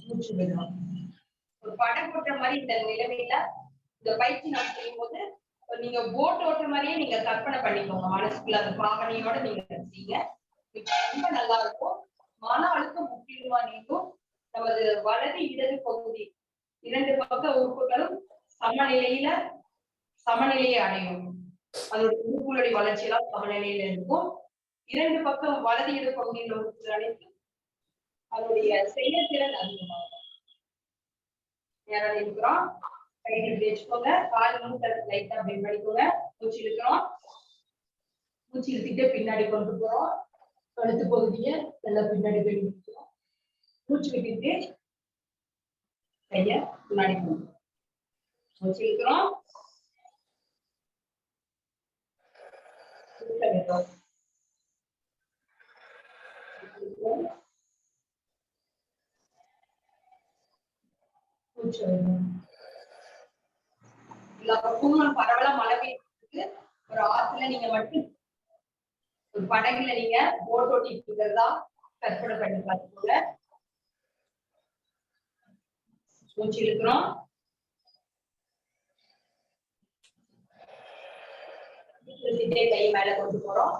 மூச்சு விடுறோம். ஒரு படம் போட்ட மாதிரி இந்த நிலைமையில இந்த பயிற்சி நாம் செய்யும் போது நீங்க போட் ஓட்டுற மாதிரியே நீங்க கற்பனை பண்ணிக்கோங்க. மனசுக்குள்ள அந்த பாவனையோட நீங்க செய்யுங்க. ரொம்ப நல்லா இருக்கும். மன அழுத்தம் முற்றிலுமா நீங்கும். நமது வலது இடது பகுதி 2 பக்க உறுப்புகளும் சமநிலையை அடையும். அதோட உறுப்புகளுடைய வளர்ச்சியெல்லாம் சமநிலையில இருக்கும். 2 பக்கம் வலது இடது பகுதியில் உறுப்புகள் அனைத்தும் அதனுடைய செயல்திறன் அதிகமாகும். நேரம் இருக்கிறோம். கைகள் வச்சுக்கோங்க. கால் மூட்டை லைட்டா பெண்ட் பண்ணிக்கோங்க. மூச்சு இழுக்கிறோம். மூச்சு இழுத்துட்டு பின்னாடி கொண்டு போறோம். கழுத்து பகுதியை நல்லா பின்னாடி பெண்ட் பண்ணிக்கிறோம். மூச்சு விட்டுட்டு கைய முன்னாடி கொண்டு மூச்சு இழுக்கிறோம். பரவலா மழை பெய்யுறதுக்கு ஒரு ஆத்துல நீங்க மட்டும் ஒரு படகுல நீங்க போட் ஓட்டிட்டு இருக்கிறதா கற்பனை பண்ணி பார்த்துக்கோங்க. மூச்சு இழுக்கிறோம். கையை மேல கொண்டு போறோம்.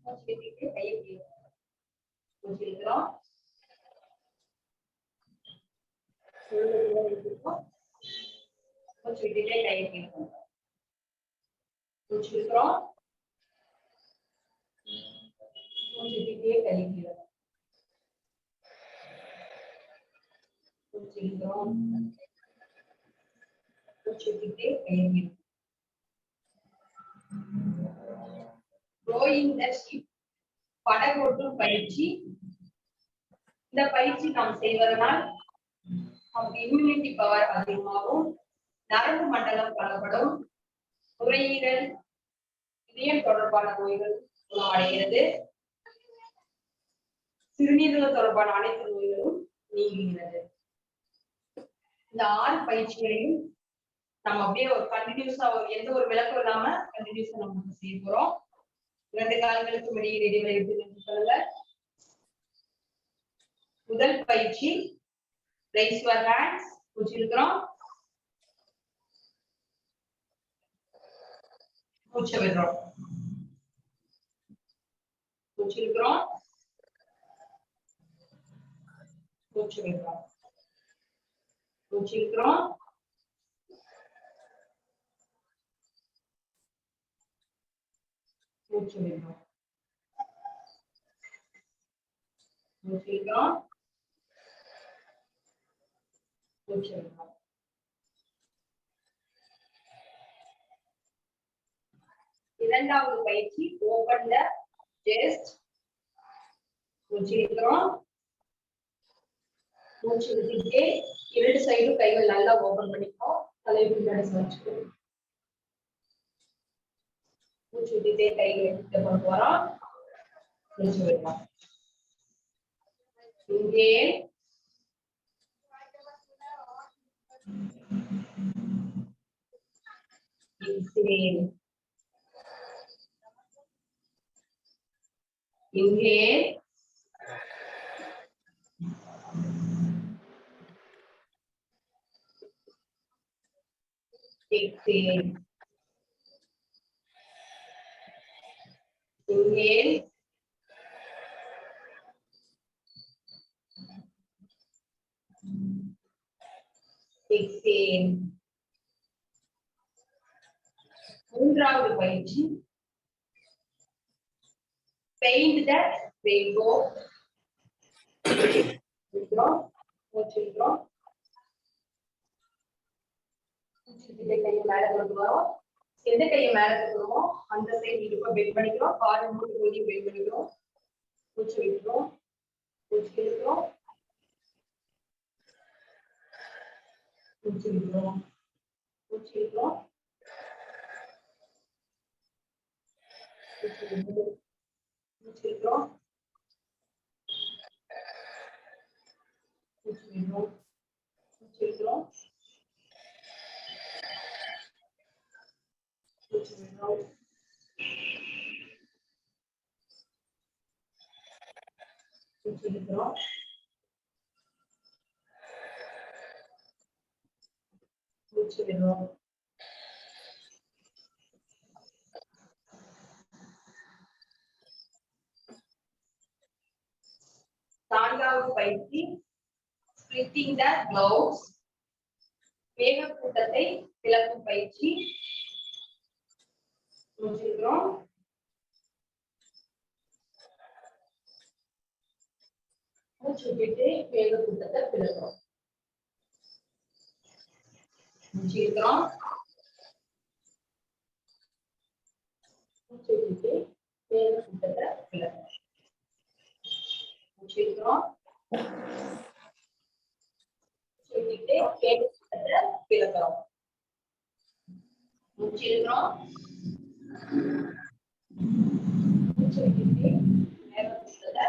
மூச்சு விட்டுட்டு கையை கீழே மூச்சு இழுக்கிறோம். மூச்சு விட்டுட்டே கையை கீழே மூச்சு இழுக்கிறோம். மூச்சு விட்டுட்டே கையை கீழே மூச்சு இழுக்கிறோம். மூச்சு விட்டுட்டே கையை கீழே. ரோயிங் த ஷிப், படகோட்டும் பயிற்சி. இந்த பயிற்சி நாம் செய்வதனால் நமக்கு இம்யூனிட்டி பவர் அதிகமாகும். நரம்பு மண்டலம் பலப்படும். நுரையீரல் இதயம் தொடர்பான நோய்கள் குணமடைகிறது. சிறுநீரக தொடர்பான அனைத்து நோய்களும் நீங்குகிறது. இந்த 6 பயிற்சிகளையும் நம்ம அப்படியே ஒரு கண்டினியூஸா எந்த ஒரு விளக்கம் இல்லாம கண்டினியூஸா நம்ம செய்ய போறோம். 2 கால்களுக்கு இடையில் இடைவெளி விட்டு நின்று கொள்ளுங்க. முதல் பயிற்சி raise your hands. மூச்சு இழுக்கிறோம். மூச்சு விடுறோம். மூச்சு இழுக்கிறோம். மூச்சு விடுறோம். மூச்சு இழுக்கிறோம். மூச்சு விடுறோம். மூச்சு இழுக்கிறோம். மூச்சு விடுறோம். இரண்டாவது பயிற்சி ஓபன் த செஸ்ட். மூச்சு இழுக்கிறோம். மூச்சு விட்டுட்டே 2 சைடும் கைகள் நல்லா ஓபன் பண்ணிப்போம். தலை பின்னாடி சாய்ச்சுக்கணும். மூச்சு விட்டுட்டே கைகளை கிட்ட கொண்டு வரோம். மூச்சு விடலாம். இங்கே Exhale. Inhale. Exhale. Inhale. Exhale. மூன்றாவது பயிற்சி. Paint the rainbow. இழுக்கிறோம், மூச்சு இழுக்கிறோம். கையை மேல கொண்டு வரோம். எந்த கையை மேல கொண்டுவோமோ அந்த சைடு இடுப்பை பெண்ட் பண்ணிக்கிறோம். கால் மூட்டு பகுதியை பெண்ட் பண்ணிக்கிறோம். மூச்சு விட்டுறோம், மூச்சு இழுக்கிறோம், மூச்சு விட்டுறோம், மூச்சு இழுக்கிறோம், மூச்சு விடுறோம், மூச்சு இழுக்கிறோம், மூச்சு விடுறோம், மூச்சு இழுக்கிறோம், மூச்சு விடுறோம், மூச்சு இழுக்கிறோம், மூச்சு விடுறோம். நான்காவது பயிற்சி. Splitting the gloves. மேகக்கூட்டத்தை விளக்கும் பயிற்சி. முடிச்சிருக்கிறோம். மூச்சு விட்டு மேகக்கூட்டத்தை விளக்குறோம். முடிச்சிருக்கிறோம். மூச்சு விட்டு மேகக்கூட்டத்தை விளக்குறோம். முடிச்சிருக்கிறோம். விட்டுட்டு மேகக்கூட்டத்தை விளக்குறோம். முடிச்சிருக்கிறோம். மூச்சு விட்டு மேகக்கூட்டத்தை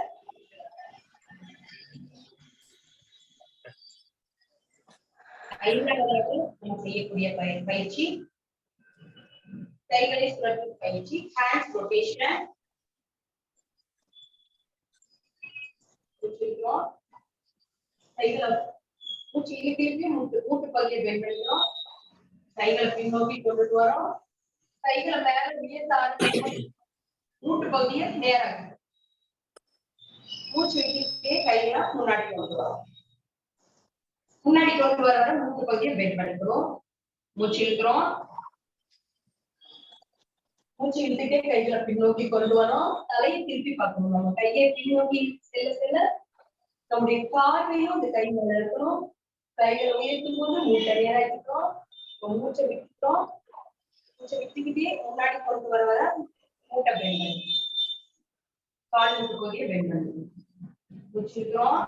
ஐந்தாவது நம்ம செய்யக்கூடிய பயிற்சி கைகளை சுழற்றும் பயிற்சி. Hands rotation. கைகளை மூச்சு இழுத்து மூட்டு பகுதியை பெண்ட் பண்ணிக்கிறோம். கைகளை பின்னோக்கி கொண்டுட்டு வரோம். கைகளை மேல உயர்த்த மூட்டு பகுதியை நேராக மூச்சு விட்டுட்டே கைகளை முன்னாடி கொண்டு வரோம். முன்னாடி கொண்டு வர மூட்டு பகுதியை பெண்ட் பண்ணிக்கிறோம். மூச்சு இழுக்கிறோம். மூச்சு இழுத்துட்டே கைகளை பின்னோக்கி கொண்டு வரோம். தலையை திருப்பி பார்க்கணும். நம்ம கையை பின்னோக்கி செல்ல செல்ல நம்முடைய பார்வையும் அந்த கை மேல இருக்கணும். கைகளை உயர்த்தும் போது மூட்டை நேராக்கிக்கிறோம். மூச்சை விட்டுக்கிறோம். மூச்சை விட்டுக்கிட்டே முன்னாடி கொண்டு வர மூட்டை பெண்ட் பண்ணி கால் மூட்டு பகுதியை பெண்ட் பண்ணி மூச்சுக்கிறோம்.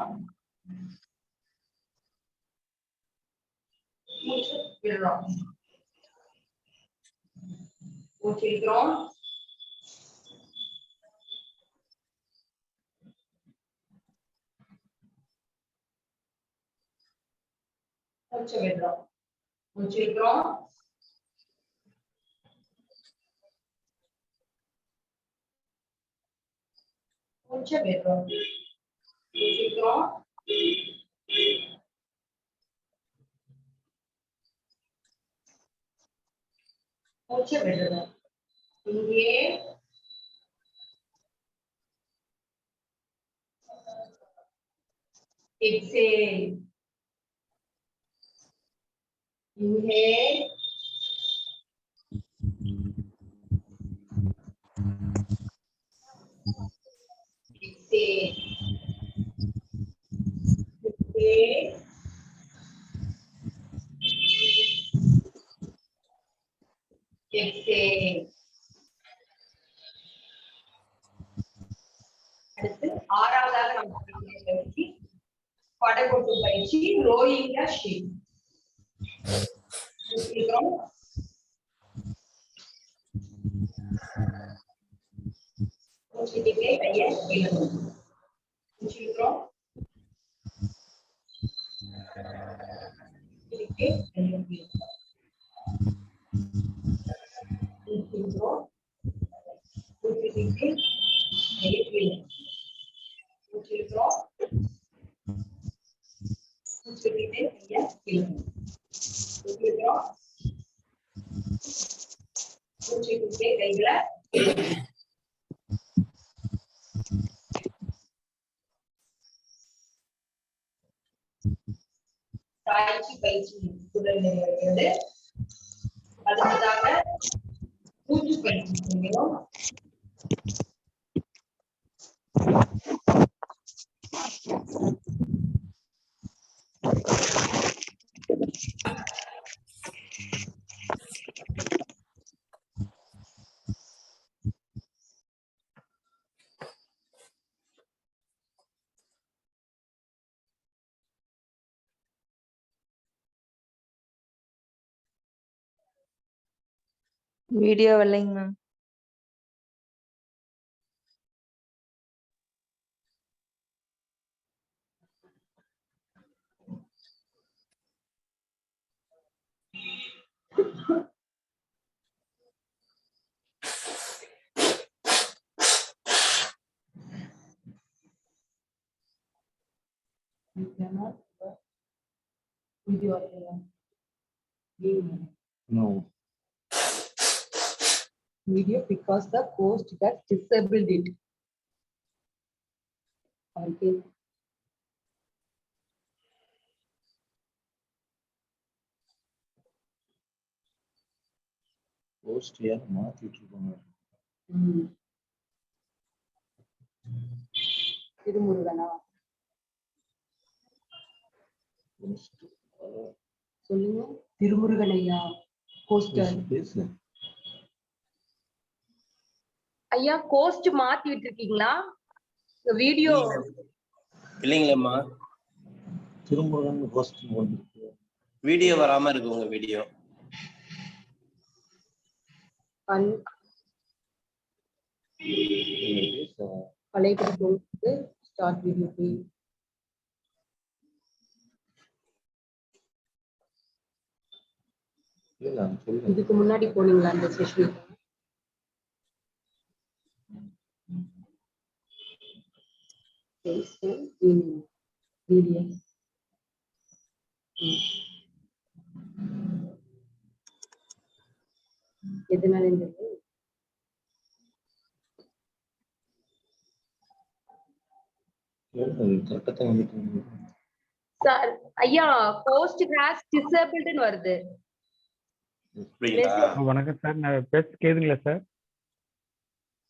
மூச்சு விடுறோம். மூச்சு இழுக்கிறோம். மூச்சு விடுறோம். மூச்சு இழுக்கிறோம். மூச்சு விடுறோம். மூச்சு இழுக்கிறோம். மூச்சு விடுறோம். இங்கே exhale. Inhale. Exhale. Inhale. Exhale. அடுத்து ஆறாவதாக நம்ம பயிற்சி படகோட்டு பயிற்சி. Rowing the ship. கையை ஊற்றிக்கிட்டே கையை கீழே ஊற்றிக்கிறோம். ஊற்றிக்கிட்டே கையை கீழே ஊற்றிக்கிறோம். ஊற்றிக்கிட்டே கையை கீழே ஊற்றிக்கிறோம். ஊற்றிக்கிட்டே கைகளை தாய்ச்சி பயிற்சி உடல் நிறைவேறுகிறது. அடுத்ததாக மூச்சு பயிற்சி செய்கிறோம். வீடியோ வரலைங்க ma'am. No. Video because the host has disabled it. Okay. Post here, மாத்திட்டு இருக்காங்க. திருமுருகனா சொல்லுங்க. திருமுருகன் ஐயா போஸ்டர் பேசு. ஐயா கோஸ்ட் மாத்தி விட்டுருக்கீங்களா? வீடியோ இல்லைங்களேம்மா, திருமுருகன் போஸ்ட் வந்துருக்கு. வீடியோ வராம இருக்கு உங்க வீடியோ. பழைய ஸ்டார்ட் வீடியோ போய் இதுக்கு முன்னாடி போனீங்களா அந்த செஷன்? வீடியோ எதனால இருந்தது? சார் ஐயா போஸ்ட் ஹேஸ் டிசேபிள்ட்னு வருது. வணக்கம் சார், நான் பேச கேக்குதுங்களா சார்?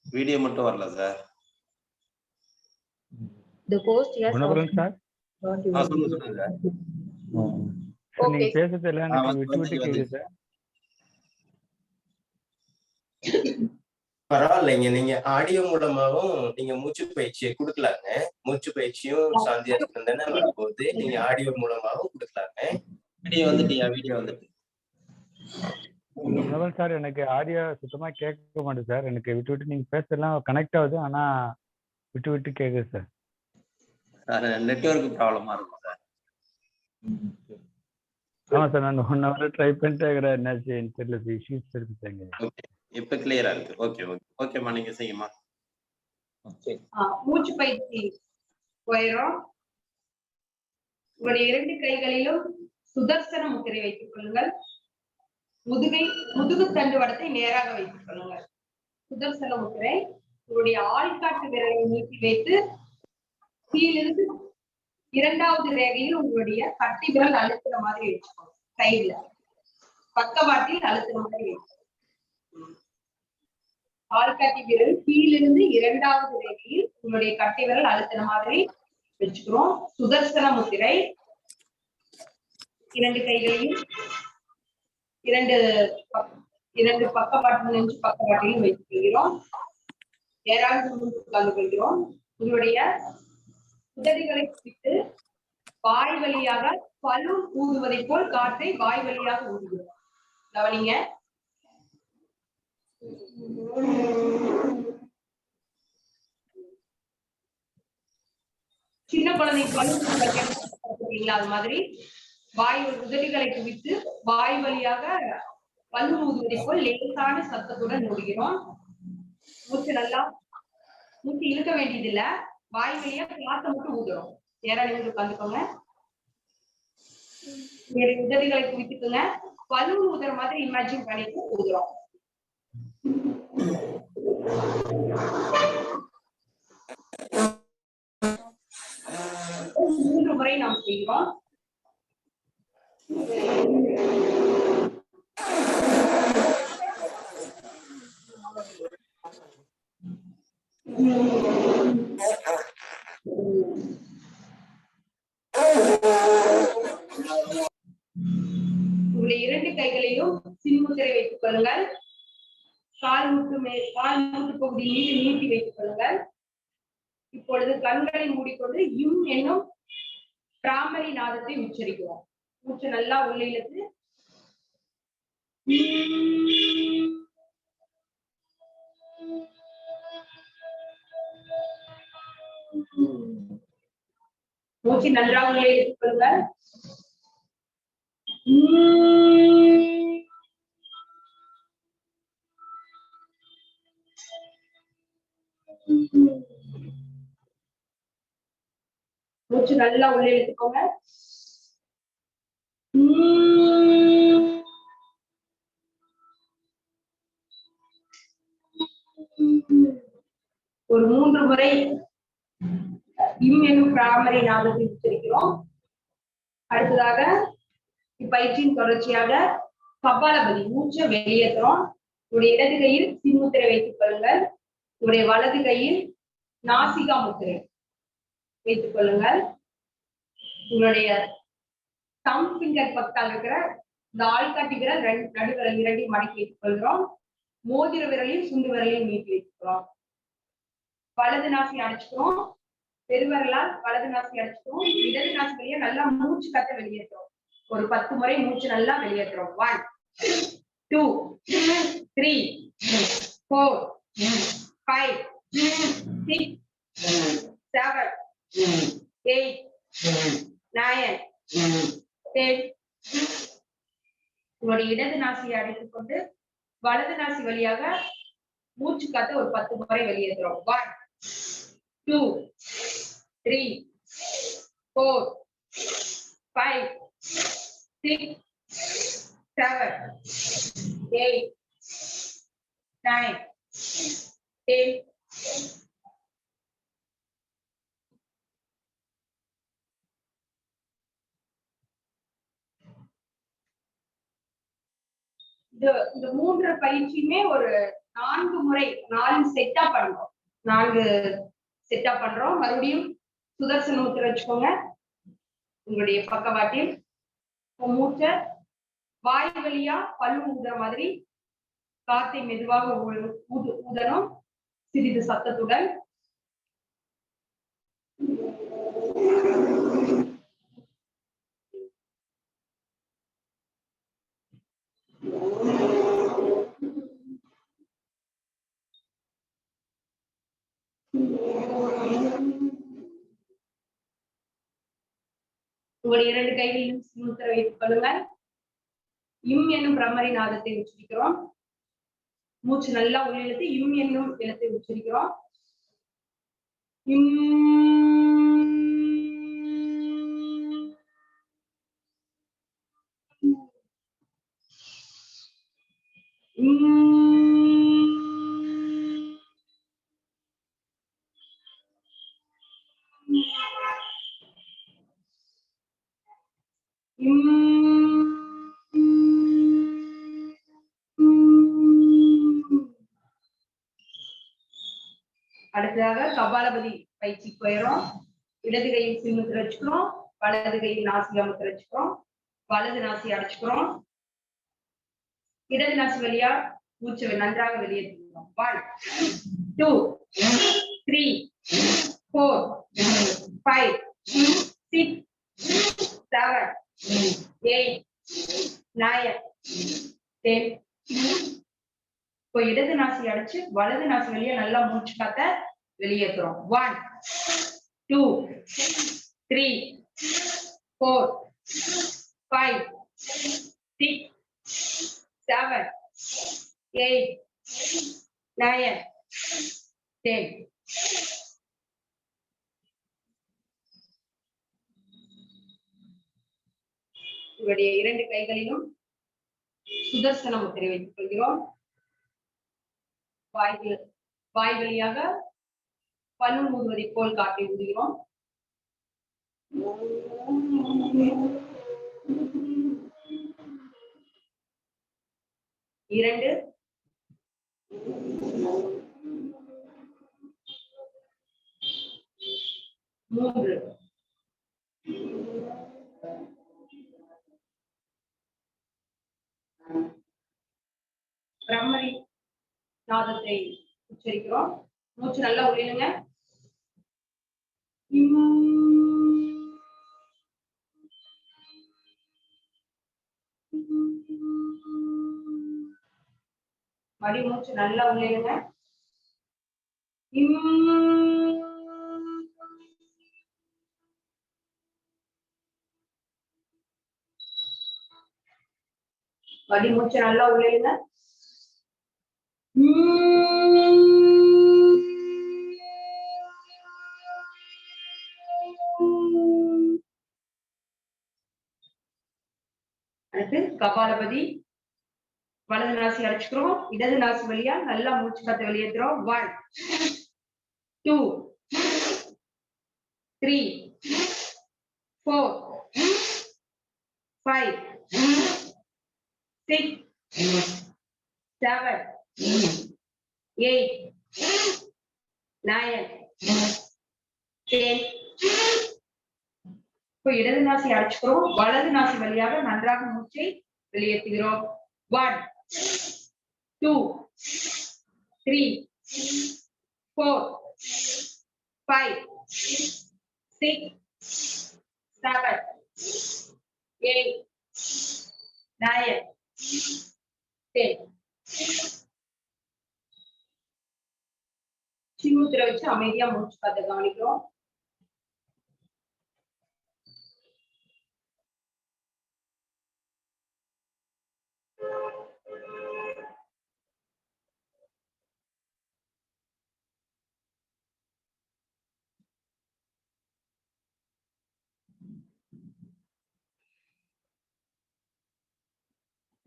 வீடியோ மட்டும் வரல sir. The host has Gunabharan sir, சொல்லுங்க. நீங்க பேசுறது எல்லாம் எனக்கு விட்டு விட்டு கேக்குது சார். பரவாயில்லைங்க, நீங்க ஆடியோ மூலமாவும் நீங்க மூச்சு பயிற்சியை கொடுக்கலாங்க. மூச்சு பயிற்சியும் சாந்தியாசனம் தானே வரும்போது நீங்க ஆடியோ மூலமாவும் கொடுக்கலாங்க. வீடியோ வந்துட்டியா? வீடியோ வந்துட்டு குணபரன் சார், எனக்கு ஆடியோ சுத்தமா கேட்க மாட்டேது சார். எனக்கு விட்டு விட்டு நீங்க பேசலாம் கனெக்ட் ஆகுது, ஆனா விட்டு விட்டு கேக்குது சார். நெட்வொர்க் ப்ராப்ளமா இருக்கும் சார். ஆமா சார், நான் 1 hour ட்ரை பண்ணிட்டே இருக்கிறேன். என்னாச்சு தெரியல, இஷ்யூஸ் இருக்குங்க. இப்ப கிளியரா இருக்கு. ஓகே ஓகே ஓகேம்மா, நீங்க செய்யுமா. மூச்சு பயிற்சி போயிடும். உங்களுடைய 2 கைகளிலும் சுதர்சன முத்திரை வைத்துக் கொள்ளுங்கள். முதுகு தண்டுவடத்தை நேராக வைத்துக் கொள்ளுங்கள். சுதர்சன முத்திரை உங்களுடைய ஆள்காட்டு விரலை நீட்டி வைத்து கீழிருந்து 2வது ரேகையில் உங்களுடைய கட்டை விரல் அழுத்துற மாதிரி வச்சுக்கோங்க. கையில பக்கவாட்டில் அழுத்துற மாதிரி வச்சுக்கோங்க. ஆள்காட்டி விரல் கீழிருந்து 2வது ரேகையில் உங்களுடைய கட்டை விரல் அழுத்துற மாதிரி வச்சுக்கிறோம். சுதர்சன முத்திரை 2 கைகளையும் 2 பக்கவாட்டில் நெஞ்சு பக்கவாட்டிலும் வைத்துக் கொள்கிறோம். நேராக உட்கார்ந்து கொள்கிறோம். உங்களுடைய உதடுகளை பிடித்து வாய் வழியாக பலூன் ஊதுவதை போல் காற்றை வாய் வழியாக ஊதுகிறோம். கவனிங்க. சின்ன குழந்தை பலூன் அது மாதிரி உதடுகளை குவித்து வாய் வழியாக பல்லு ஊதுவதை போல் லேசான சத்தத்துடன் மூடுகிறோம். மூச்சு இழுக்க வேண்டியது இல்ல, வாய் வழியா காத்த மட்டும் ஊதுறோம். யாராவது உட்காந்துக்கோங்க, உதடுகளை குவித்துக்குங்க, பல்லு ஊதுற மாதிரி இமேஜின் பண்ணிட்டு ஊதுறோம். 3 முறை நாம் செய்கிறோம். உங்களுடைய 2 கைகளிலும் சின்முத்திரை வைத்துக் கொள்ளுங்கள். கால் மூட்டு பகுதி மீது நீட்டி வைத்துக் கொள்ளுங்கள். இப்பொழுது கண்களை மூடிக்கொண்டு யும் என்னும் பிராமரி நாதத்தை உச்சரிக்கிறோம். மூச்சு நல்லா உள்ளே இழுத்து மூச்சு நன்றாக உள்ளே இழுத்துக் கொள்ளுங்கள். மூச்சு நல்லா உள்ளே இழுத்துக்கோங்க. ஒரு 3 முறை இம் என்னும் பிராமரி நாதத்தை உச்சரிக்கிறோம். அடுத்ததாக இப்பயிற்சியின் தொடர்ச்சியாக கபாலபதி மூச்சை வெளியேற்றுறோம். உங்களுடைய இடது கையில் சின்முத்திரை வைத்துக் கொள்ளுங்கள். உங்களுடைய வலது கையில் நாசிகா முத்திரை வைத்துக் கொள்ளுங்கள். உங்களுடைய தம் ஃபிங்கர் பக்கத்தால் இருக்கிற இந்த ஆள்காட்டி விரல் நடுவிரல் 2ஐயும் மடக்கி வைத்துக் கொள்கிறோம். மோதிர விரலையும் சுண்டு விரலையும் நீட்டி வைத்துக்கிறோம். வலது நாசி அடைச்சுக்கிறோம். பெருவரலால் வலது நாசி அடைச்சுக்கிறோம். இடது நாசி வழியா நல்லா மூச்சு காத்த வெளியேற்றோம். ஒரு 10 முறை மூச்சு நல்லா வெளியேற்றுறோம். 1 2 3 4 5 6 7 8 9 10. உங்களுடைய இடது நாசியை அடைத்துக் கொண்டு வலது நாசி வழியாக மூச்சு காத்த ஒரு 10 முறை வெளியேற்றுறோம். 1 2 3 4 5 6 7 8 9 10. இந்த 3 பயிற்சியுமே ஒரு 4 முறை 4 செட்டா பண்றோம். 4 செட்டா பண்றோம். மறுபடியும் சுதர்சன முத்திரை வச்சுக்கோங்க. உங்களுடைய பக்கவாட்டில் மூச்சை வாய் வழியா பல்லு ஊதுற மாதிரி காத்தை மெதுவாக ஊதணும், சிறிது சத்தத்துடன். உங்களுடைய 2 கைகளிலும் முத்திரை வைத்துக் கொள்ளுங்கள். இம் என்னும் பிரம்மரி நாதத்தை உச்சரிக்கிறோம். மூச்சு நல்லா உள்ளிழுத்து இம் என்னும் எழுத்தை உச்சரிக்கிறோம். அடுத்ததாக கபாலபதி பயிற்சி போயிடும். இடது கையில் சின்முத்திரை வச்சுக்கிறோம். வலது கையில் நாசிகா முத்திரை வச்சுக்கிறோம். வலது நாசி அடைச்சுக்கிறோம். இடது நாசி வழியா மூச்சை நன்றாக வெளியேற்றுகிறோம். 1 2 3 4 5 6 7 8 9 10. இப்போ இடது நாசி அடைச்சு வலது நாசி வழியா நல்லா மூச்சு காத்த வெளியேற்றுறோம். 1 2 3 4 இவருடைய 2 கைகளிலும் சுதர்சன முத்திரை வைத்துக் கொள்கிறோம். வாய் வழியாக பலூன் ஊதுவதை போல் காட்டி ஊதுகிறோம். 2 3 பிரம்மரி நாதத்தை உச்சரிக்கிறோம். மூச்சு நல்லா உள்ளிடுங்க. மடி மூச்சு நல்லா உள்ளிடுங்க. மடி மூச்சு நல்லா உள்ளிடுங்க. அடுத்து கபாலபதி. வலது நாசி அடைச்சுக்கிறோம். இடது நாசி வழியா நல்லா மூச்சு காத்து வெளியேற்றுறோம். 1 2 3 4 5 6 7 8 9 10. இப்போ இடது நாசி அடைச்சுக்கிறோம். வலது நாசி வழியாக நன்றாக மூச்சை வெளியேற்றுகிறோம். 1 2 3 4 5 6 7 8 9 10. சின்முத்திரை வச்சு அமைதியா மூச்சு காத்த கவனிக்கிறோம்.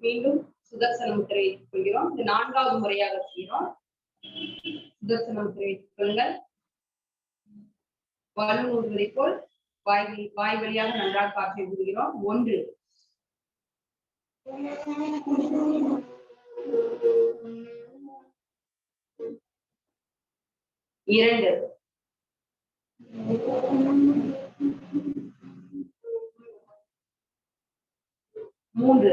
மீண்டும் சுதர்சன முத்திரை வைத்துக் கொள்கிறோம். இது 4வது முறையாக செய்கிறோம். சுதர்சன முத்திரை வைத்துக் கொள்ளுங்கள். பலூன் ஊதுவதை போல் வாய் வழியாக நன்றாக காற்றை ஊதுகிறோம். 1 2 3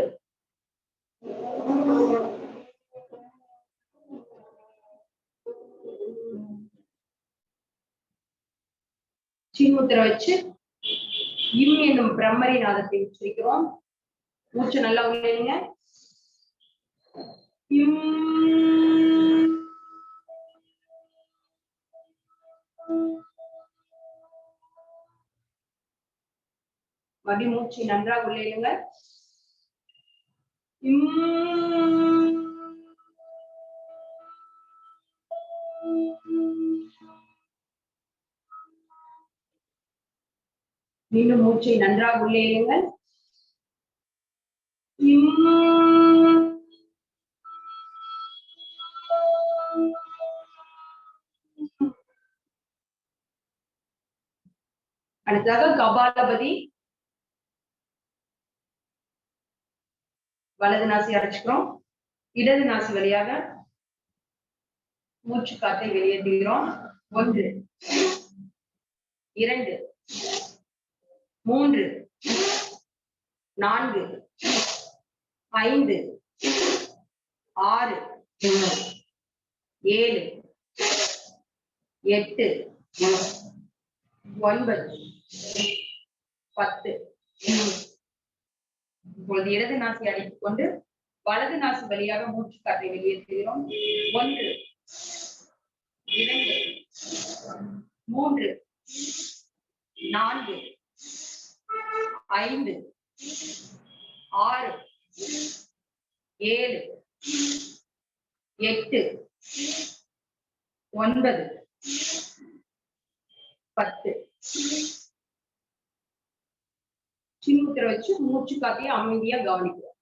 சின்முத்திரை வச்சு என்னும் பிரம்மரி நாதத்தை உச்சரிக்கிறோம். மூச்சு நல்லா உள்ளீங்க. மடி மூச்சு நன்றாக உள்ளீங்க. மீண்டும் மூச்சை நன்றாக உள்ளே இழுங்கள். அடுத்ததாக கபாலபதி. வலது நாசி அடைச்சுக்கிறோம். இடது நாசி வழியாக மூச்சு காற்றை வெளியேற்றுகிறோம். 1 2 3 4 5 6 7 8 9 10. இப்பொழுது இடது நாசி அடைத்துக் கொண்டு வலது நாசி வழியாக மூச்சு காற்றை வெளியேற்றுகிறோம். 1 2 3 4 5 6 7 8 9 10. சின்முத்திரை வெளிப்புத்திர வச்சு மூச்சு காத்தையே அமைதியா கவனிக்கிறோம்.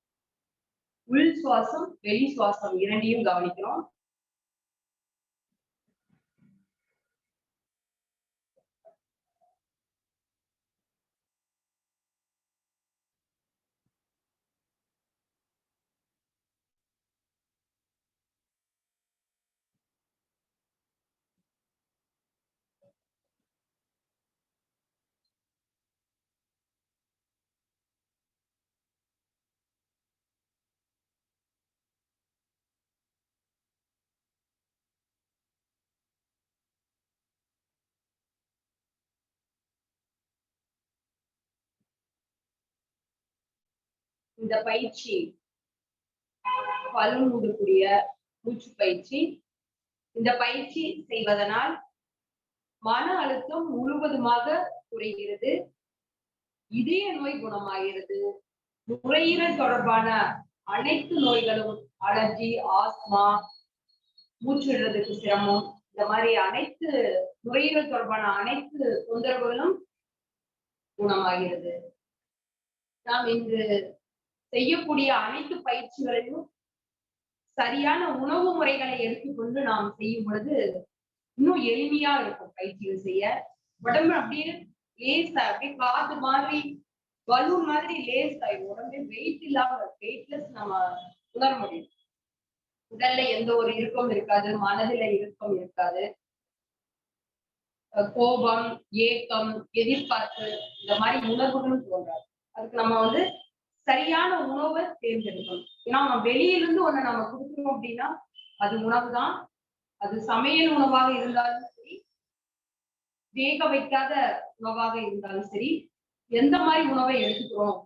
உள் சுவாசம் வெளி சுவாசம் இரண்டையும் கவனிக்கிறோம். இந்த பயிற்சி பலு மூடக்கூடிய மூச்சு பயிற்சி. இந்த பயிற்சி செய்வதனால் மன அழுத்தம் முழுவதுமாக குறைகிறது, இதய நோய் குணமாகிறது, நுரையீரல் தொடர்பான அனைத்து நோய்களும், அலர்ஜி, ஆஸ்மா, மூச்சு விடுறதுக்கு சிரமம், இந்த மாதிரி அனைத்து நுரையீரல் தொடர்பான அனைத்து தொந்தரவுகளும் குணமாகிறது. நாம் இன்று செய்யக்கூடிய அனைத்து பயிற்சிகளையும் சரியான உணவு முறைகளை எடுத்துக்கொண்டு நாம் செய்யும் பொழுது இன்னும் எளிமையா இருக்கும் பயிற்சிகள் செய்ய. உடம்பு அப்படியே லேசா அப்படியே காத்து மாதிரி பலூன் மாதிரி லேஸ் ஆயிடும். உடம்பே வெயிட் இல்லாம வெயிட்லெஸ் நம்ம உணர முடியும். உடல்ல எந்த ஒரு இறுக்கம் இருக்காது, மனதில இறுக்கம் இருக்காது. கோபம், ஏக்கம், எதிர்பார்ப்பு இந்த மாதிரி உணர்வுகளும் தோன்றாது. அதுக்கு நம்ம சரியான உணவை தேர்ந்தெடுக்கணும். ஏன்னா நம்ம வெளியிலிருந்து ஒண்ணு நம்ம கொடுக்கணும் அப்படின்னா அது உணவு தான். அது சமையல் உணவாக இருந்தாலும் சரி, வேக வைக்காத உணவாக இருந்தாலும் சரி, எந்த மாதிரி உணவை எடுத்துக்கிறோம்,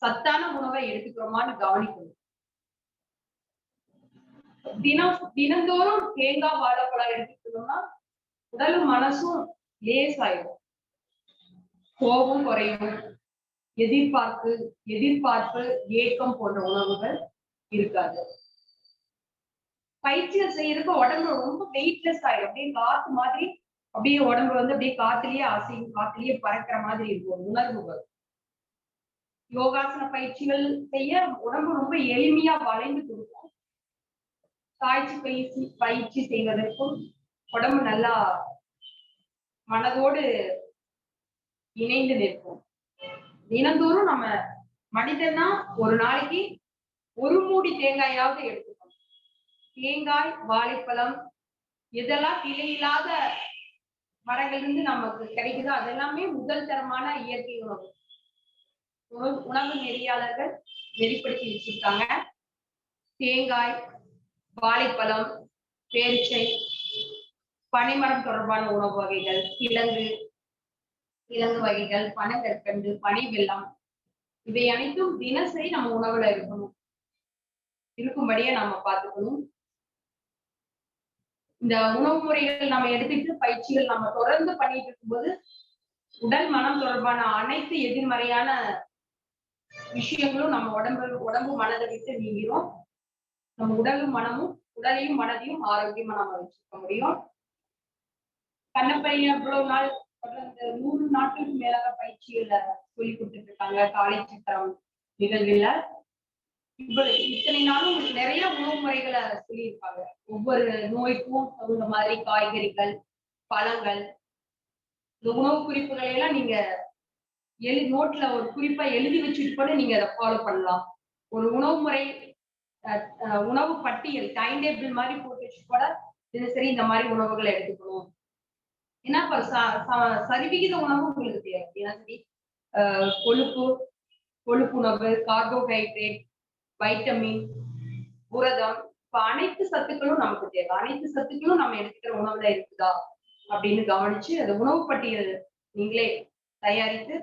சத்தான உணவை எடுத்துக்கிறோமான்னு கவனிக்கணும். தினந்தோறும் தேங்காய் வாழைப்பழம் எடுத்துக்கணும்னா உடலும் மனசும் லேசாயிடும், கோபம் குறையும், எதிர்பார்ப்பு, ஏக்கம் போன்ற உணவுகள் இருக்காது. பயிற்சிகள் செய்யறதுக்கு உடம்பு ரொம்ப வெயிட்லெஸ் ஆயிடும். அப்படியே காத்து மாதிரி அப்படியே உடம்பு அப்படியே காத்துலயே அசையும், காத்துலயே பறக்கிற மாதிரி இருக்கும் உணர்வுகள். யோகாசன பயிற்சிகள் செய்ய உடம்பு ரொம்ப எளிமையா வளைந்து கொடுக்கும். காய்ச்சி பயிற்சி செய்வதற்கும் உடம்பு நல்லா மனதோடு இணைந்து நிற்கும். தினந்தோறும் நம்ம மனிதனா ஒரு நாளைக்கு ஒரு மூடி தேங்காயாவது எடுத்துக்கணும். தேங்காய், வாழைப்பழம் எதெல்லாம் கிளை இல்லாத மரங்கள் இருந்து நமக்கு கிடைக்குதோ அதெல்லாமே முதல் தரமான இயற்கை உணவு. உணவு நெறியாளர்கள் நெறிப்படுத்தி வச்சிருக்காங்க. தேங்காய், வாழைப்பழம், பேரிச்சை, பனைமரம் தொடர்பான உணவு வகைகள், கிழங்கு வகைகள், பனங்கற்கண்டு, பனை வெல்லம் இவை அனைத்தும் தினசரி நம்ம உணவுல இருக்கும்படியே நாம பார்த்துக்கணும். இந்த உணவு முறைகள் நம்ம எடுத்துட்டு பயிற்சிகள் நம்ம தொடர்ந்து பண்ணிட்டு இருக்கும்போது உடல் மனம் தொடர்பான அனைத்து எதிர்மறையான விஷயங்களும் நம்ம உடம்பு மனதை விட்டு நீங்கிரும். நம்ம உடலையும் மனதையும் ஆரோக்கியமா நம்ம வச்சுக்க முடியும். கண்ணப்பையன் இவ்வளவு நாள் தொடர்ந்து 100 நாட்களுக்கு மேலாக பயிற்சிகளை சொல்லி கொடுத்துட்டு இருக்காங்க காலை சித்திரம் நிகழ்வுல. இத்தனை நாளும் உங்களுக்கு நிறைய உணவு முறைகளை சொல்லியிருப்பாங்க. ஒவ்வொரு நோய்க்கும் தகுந்த மாதிரி காய்கறிகள், பழங்கள், இந்த உணவு குறிப்புகளை எல்லாம் நீங்க நோட்ல ஒரு குறிப்பா எழுதி வச்சுட்டு கூட நீங்க அதை ஃபாலோ பண்ணலாம். ஒரு உணவு முறை உணவு பட்டியல் டைம் டேபிள் மாதிரி போட்டு வச்சு கூட தினசரி இந்த மாதிரி உணவுகளை எடுத்துக்கணும். ஏன்னா சரிவிகித உணவு உங்களுக்கு தேவை. தினசரி கொழுப்புணவு, கார்போஹைட்ரேட், வைட்டமின், புரதம், இப்ப அனைத்து சத்துக்களும் நமக்கு தேவை. அனைத்து சத்துக்களும் நம்ம எடுத்துக்கிற உணவுல இருக்குதா அப்படின்னு கவனிச்சு அந்த உணவு பட்டியல் நீங்களே தயாரித்து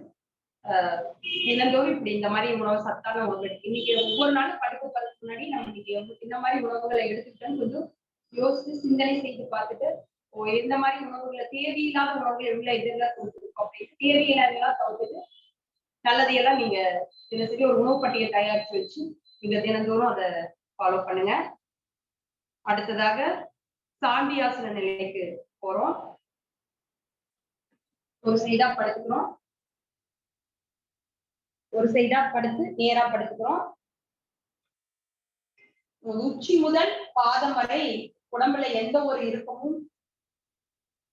தினந்தோறும் இப்படி இந்த மாதிரி உணவு, சத்தான உணவு இன்னைக்கு ஒவ்வொரு நாளும் படுக்கிறதுக்கு முன்னாடி நம்ம இன்னைக்கு இந்த மாதிரி உணவுகளை எடுத்துக்கிட்டோன்னு கொஞ்சம் யோசிச்சு சிந்தனை செய்து பார்த்துட்டு எந்த மாதிரி உணவுகளை தேவையில்லாத உணவுகள் உள்ள இதெல்லாம் கொடுத்துருக்கோம் அப்படின்னு தேவையில்லாதெல்லாம் தவிர்த்துட்டு நல்லதையெல்லாம் நீங்க தினசரி ஒரு உணவு பட்டியல் தயாரிச்சு வச்சு நீங்க தினந்தோறும் அதை ஃபாலோ பண்ணுங்க. அடுத்ததாக சாந்தியாசன நிலைக்கு போறோம். ஒரு சைடா படுத்துக்கிறோம். ஒரு சைடா படுத்து நேரா படுத்துக்கிறோம். உச்சி முதல் பாதம் வரை உடம்புல எந்த ஒரு இறுக்கமும்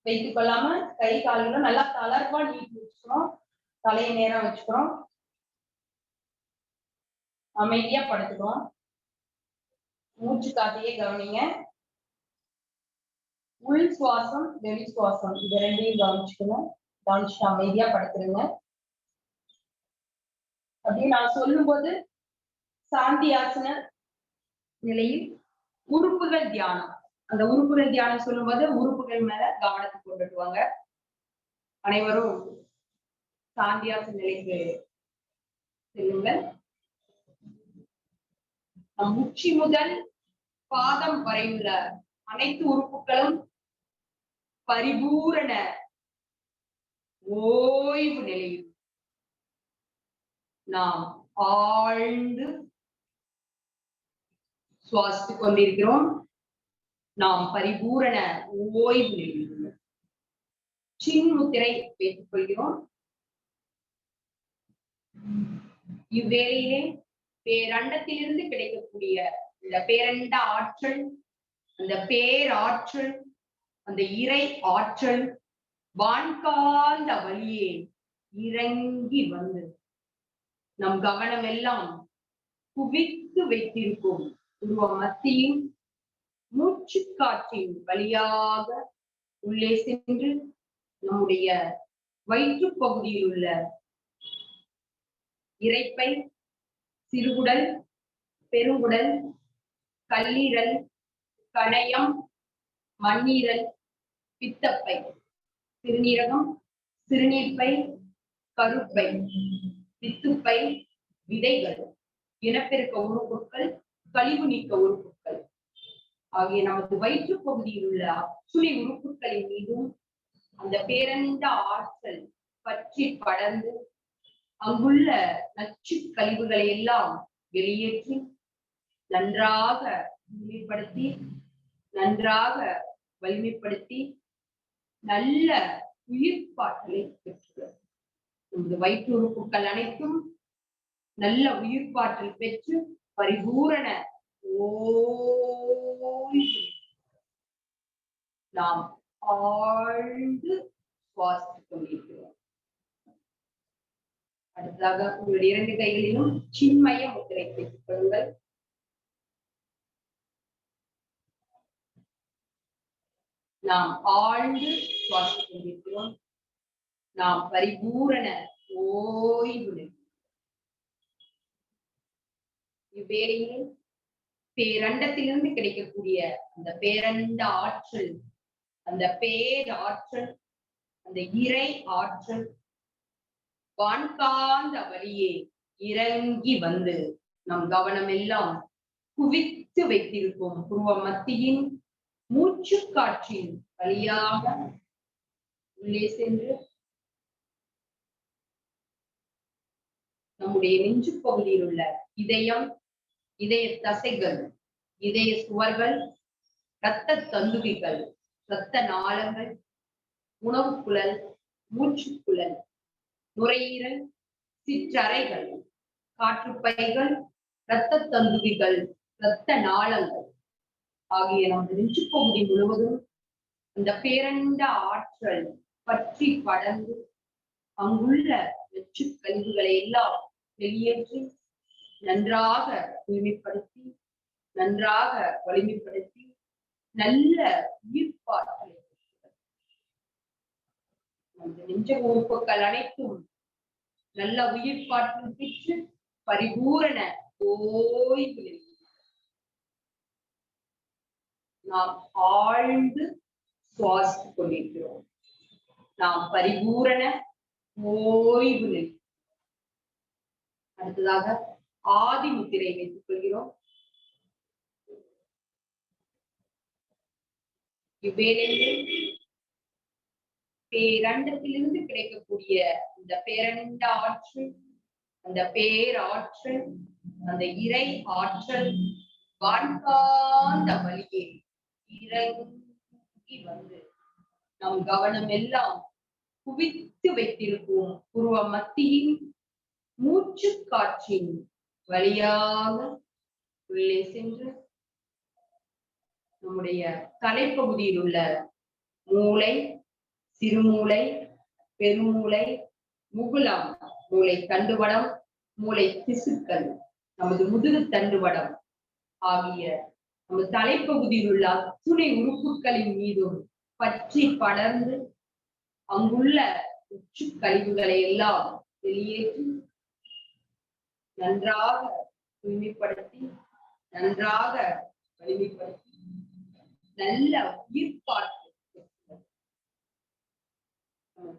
வைத்துக் கொள்ளாம கை கால்களை நல்லா தளர்வா நீட்டி வச்சுக்கிறோம். தலையை நேரா வச்சுக்கிறோம். அமைதியா படுத்துக்கிறோம். மூச்சு காத்தையே கவனிங்க. உள் சுவாசம் வெளி சுவாசம் இது ரெண்டையும் கவனிச்சுக்கணும். கவனிச்சு அமைதியா படுத்துருங்க. அப்படியே நான் சொல்லும் போது சாந்தியாசன நிலையில் உறுப்புகள் தியானம், அந்த உறுப்புகள் தியானம் சொல்லும் போது உறுப்புகள் மேல கவனத்தை கொண்டுட்டுவாங்க. அனைவரும் சாந்தியாசன நிலைக்கு செல்லுங்கள். நம் உச்சி முதல் பாதம் வரையுள்ள அனைத்து உறுப்புகளும் பரிபூரண ஓய்வு நிலையில் நாம் ஆழ்ந்து சுவாசித்துக் கொண்டிருக்கிறோம். நாம் பரிபூரண ஓய்வு நிலையில் சின்முத்திரை வைத்துக் கொள்கிறோம். இவ்வேளையிலே பேரண்டத்திலிருந்து கிடைக்கக்கூடிய இந்த பேரண்ட ஆற்றல், அந்த பேராற்றல், அந்த இறை ஆற்றல் வான்காந்த வழியே இறங்கி வந்து நம் கவனம் எல்லாம் குவித்து வைத்திருக்கும் உருவ மத்தியும் மூச்சு காற்றின் வழியாக உள்ளே சென்று நம்முடைய வயிற்று பகுதியில் உள்ள இரைப்பை, சிறுகுடல், பெருங்குடல், கல்லீரல், கணையம், மண்ணீரல், பித்தப்பை, சிறுநீரகம், சிறுநீர்ப்பை, கருப்பை, பித்துப்பை, விதைகள், இனப்பெருக்க உறுப்புகள், கழிவு நீக்க உறுப்புகள் ஆகிய நமது வயிற்று பகுதியில் உள்ள அச்சுளி உறுப்புகளின் மீதும் அந்த பேரண்ட ஆற்றல் பற்றி படர்ந்து அங்குள்ள நச்சு கழிவுகளை எல்லாம் வெளியேற்றி நன்றாக வலிமைப்படுத்தி நல்ல உயிர்ப்பாற்றலை பெற்றுள்ளது. நமது வயிற்று உறுப்புகள் அனைத்தும் நல்ல உயிர்ப்பாற்றல் பெற்று பரிபூரண ஓய்வு நாம் ஆழ்ந்து சுவாசித்துக் கொண்டிருக்கிறோம். அடுத்ததாக உங்களுடைய 2 கைகளிலும் சின்மய முத்திரை வைத்துக் கொள்ளுங்கள். நாம் ஆழ்ந்து சுவாசித்துக் கொண்டிருக்கிறோம். நாம் பரிபூரண ஓய்வு. இவ்வேளையில் பேரண்டத்திலிருந்து கிடைக்கக்கூடிய அந்த பேரண்ட ஆற்றல், அந்த பேராற்றல், அந்த இறை ஆற்றல் வான்காந்த வழியே இறங்கி வந்து நம் கவனம் எல்லாம் குவித்து வைத்திருக்கும் புருவ மத்தியின் மூச்சு காற்றின் வழியாக உள்ளே சென்று நம்முடைய நெஞ்சு பகுதியில் உள்ள இதயம், இதய தசைகள், இதய சுவர்கள், இரத்த தந்துகிகள், இரத்த நாளங்கள், உணவு குழல், மூச்சுக்குழல், நுரையீரல், சிற்றறைகள், காற்றுப்பைகள், இரத்த தந்துகிகள், இரத்த நாளங்கள் ஆகிய நமது நெஞ்சு பகுதி முழுவதும் அந்த பேரண்ட ஆற்றல் பற்றி படர்ந்து அங்குள்ள நச்சு கழிவுகளை எல்லாம் வெளியேற்றி நன்றாக தூய்மைப்படுத்தி நன்றாக வலிமைப்படுத்தி நல்ல உயிர்ப்பாற்றலை நமது நெஞ்ச உறுப்புகள் அனைத்தும் நல்ல உயிர்ப்பாற்றல் பெற்று பரிபூரண ஓய்வு நாம் ஆழ்ந்து சுவாசித்துக் கொண்டிருக்கிறோம். நாம் பரிபூரண ஓய்வு நிலை. அடுத்ததாக ஆதி முத்திரை வைத்துக் கொள்கிறோம். இவ்வேளையில் பேரண்டத்திலிருந்து கிடைக்கக்கூடிய இந்த பேரண்ட ஆற்றல், அந்த பேராற்றல், அந்த இறை ஆற்றல் வான்காந்த வழியே இறங்கி வந்து நம் கவனம் எல்லாம் குவித்து வைத்திருக்கும் புருவ மத்தியின் மூச்சு காற்றின் வழியாக உள்ளே சென்று நம்முடைய தலைப்பகுதியில் உள்ள மூளை, சிறுமூளை, பெருமூளை, முகுளம், மூளை தண்டுவடம், மூளை திசுக்கள், நமது முதுகு தண்டுவடம் ஆகிய நமது தலைப்பகுதியில் உள்ள அத்துணை உறுப்புகளின் மீதும் பற்றி படர்ந்து அங்குள்ள உச்சு கழிவுகளை எல்லாம் வெளியேற்றி நன்றாக தூய்மைப்படுத்தி நன்றாக வலிமைப்படுத்தி நல்ல உயிர்ப்பாற்றல்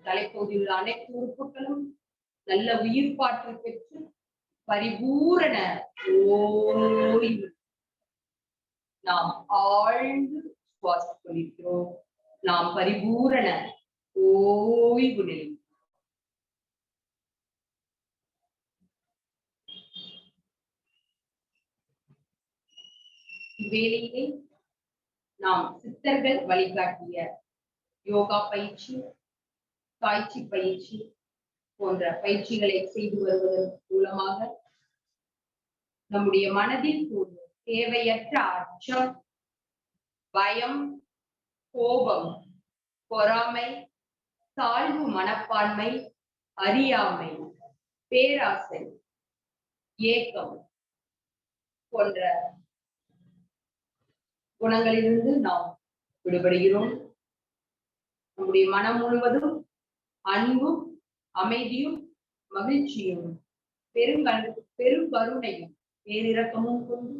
தலைப்பகுதியில் உள்ள அனைத்து உறுப்புகளும் நல்ல உயிர்ப்பாற்றல் பெற்று பரிபூரண ஓய்வு நாம் ஆழ்ந்து சுவாசித்துக் கொண்டிருக்கிறோம். நாம் பரிபூரண ஓய்வு நிலை. இவ்வேளையிலே நாம் சித்தர்கள் வழிகாட்டிய யோகா பயிற்சி, காய்ச்சி பயிற்சி போன்ற பயிற்சிகளை செய்து வருவதன் மூலமாக நம்முடைய மனதில் தோன்றும் தேவையற்ற அச்சம், பயம், கோபம், பொறாமை, தாழ்வு மனப்பான்மை, அறியாமை, பேராசை, ஏக்கம் போன்ற குணங்களிலிருந்து நாம் விடுபடுகிறோம். நம்முடைய மனம் முழுவதும் அன்பும் அமைதியும் மகிழ்ச்சியும் பெருங்கருணையும் பேரிரக்கமும் கொண்டு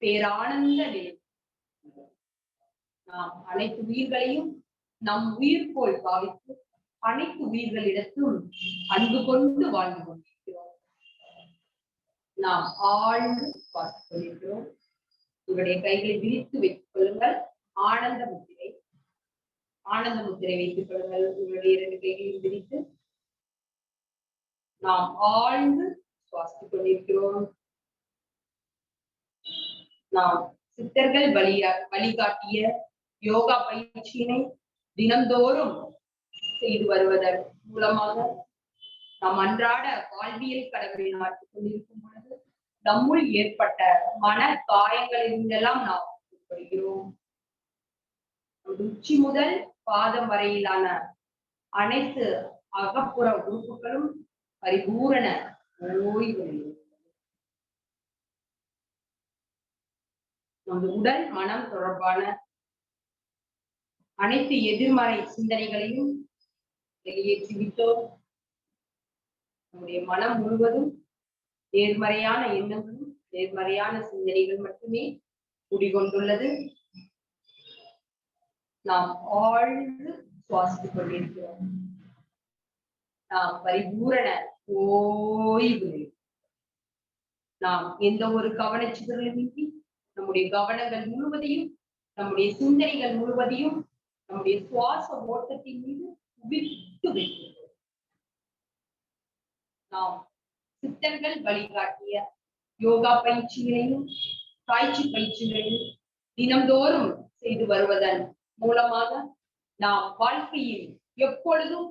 பேரானந்த நிலை. நாம் அனைத்து உயிர்களையும் நம் உயிர் போல் பாவித்து அனைத்து உயிர்களிடத்தும் அன்பு கொண்டு வாழ்ந்து கொண்டிருக்கிறோம். நாம் ஆழ்ந்து பார்த்துக் கொண்டிருக்கிறோம். உங்களுடைய கைகளை விரித்து வைத்துக் கொள்ளுங்கள். ஆனந்த முத்திரை, ஆனந்த முத்திரை வைத்துக் கொள்ளுங்கள். உங்களுடைய 2 கைகளையும் விரித்து நாம் ஆழ்ந்து சுவாசித்துக் கொண்டிருக்கிறோம். நாம் சித்தர்கள் வழிகாட்டிய யோகா பயிற்சியினை தினந்தோறும் செய்து வருவதன் மூலமாக நாம் அன்றாட வாழ்வியல் கடவுளை நாட்டிக் கொண்டிருக்கும் பொழுது நம்முள் ஏற்பட்ட மன காயங்களிலிருந்தெல்லாம் நாம் விடுபடுகிறோம். உச்சி முதல் பாதம் வரையிலான அனைத்து அகப்புற உறுப்புகளும் பரிபூரண ஓய்வு. நமது உடல் மனம் தொடர்பான அனைத்து எதிர்மறை சிந்தனைகளையும் வெளியேற்றிவிட்டோம். நம்முடைய மனம் முழுவதும் நேர்மறையான எண்ணங்களும் நேர்மறையான சிந்தனைகள் மட்டுமே குடிகொண்டுள்ளது. நாம் ஆழ்ந்து சுவாசித்துக் கொண்டிருக்கிறோம். நாம் பரிபூரண ஓய்வு. நாம் எந்த ஒரு கவனச்சிதறலுமின்றி நம்முடைய கவனங்கள் முழுவதையும் நம்முடைய சிந்தனைகள் முழுவதையும் நம்முடைய சுவாச ஓட்டத்தின் மீது குவித்து வைக்கிறோம். நாம் சித்தர்கள் வழிகாட்டிய யோகா பயிற்சிகளையும் காய்ச்சி பயிற்சிகளையும் தினம்தோறும் செய்து வருவதன் மூலமாக நாம் வாழ்க்கையில் எப்பொழுதும்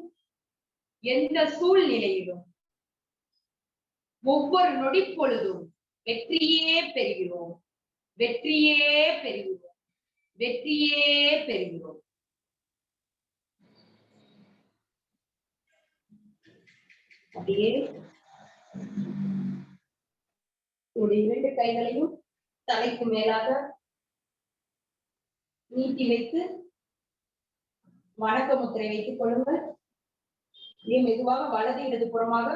எந்த சூழ்நிலையிலும் ஒவ்வொரு நொடி பொழுதும் வெற்றியே பெறுகிறோம், வெற்றியே பெறுகிறோம், வெற்றியே பெறுகிறோம். அப்படியே உடைய 2 கைகளையும் தலைக்கு மேலாக நீட்டி வைத்து வணக்க முத்திரை வைத்துக் கொள்ளுங்கள். இதே மெதுவாக வலது இடது புறமாக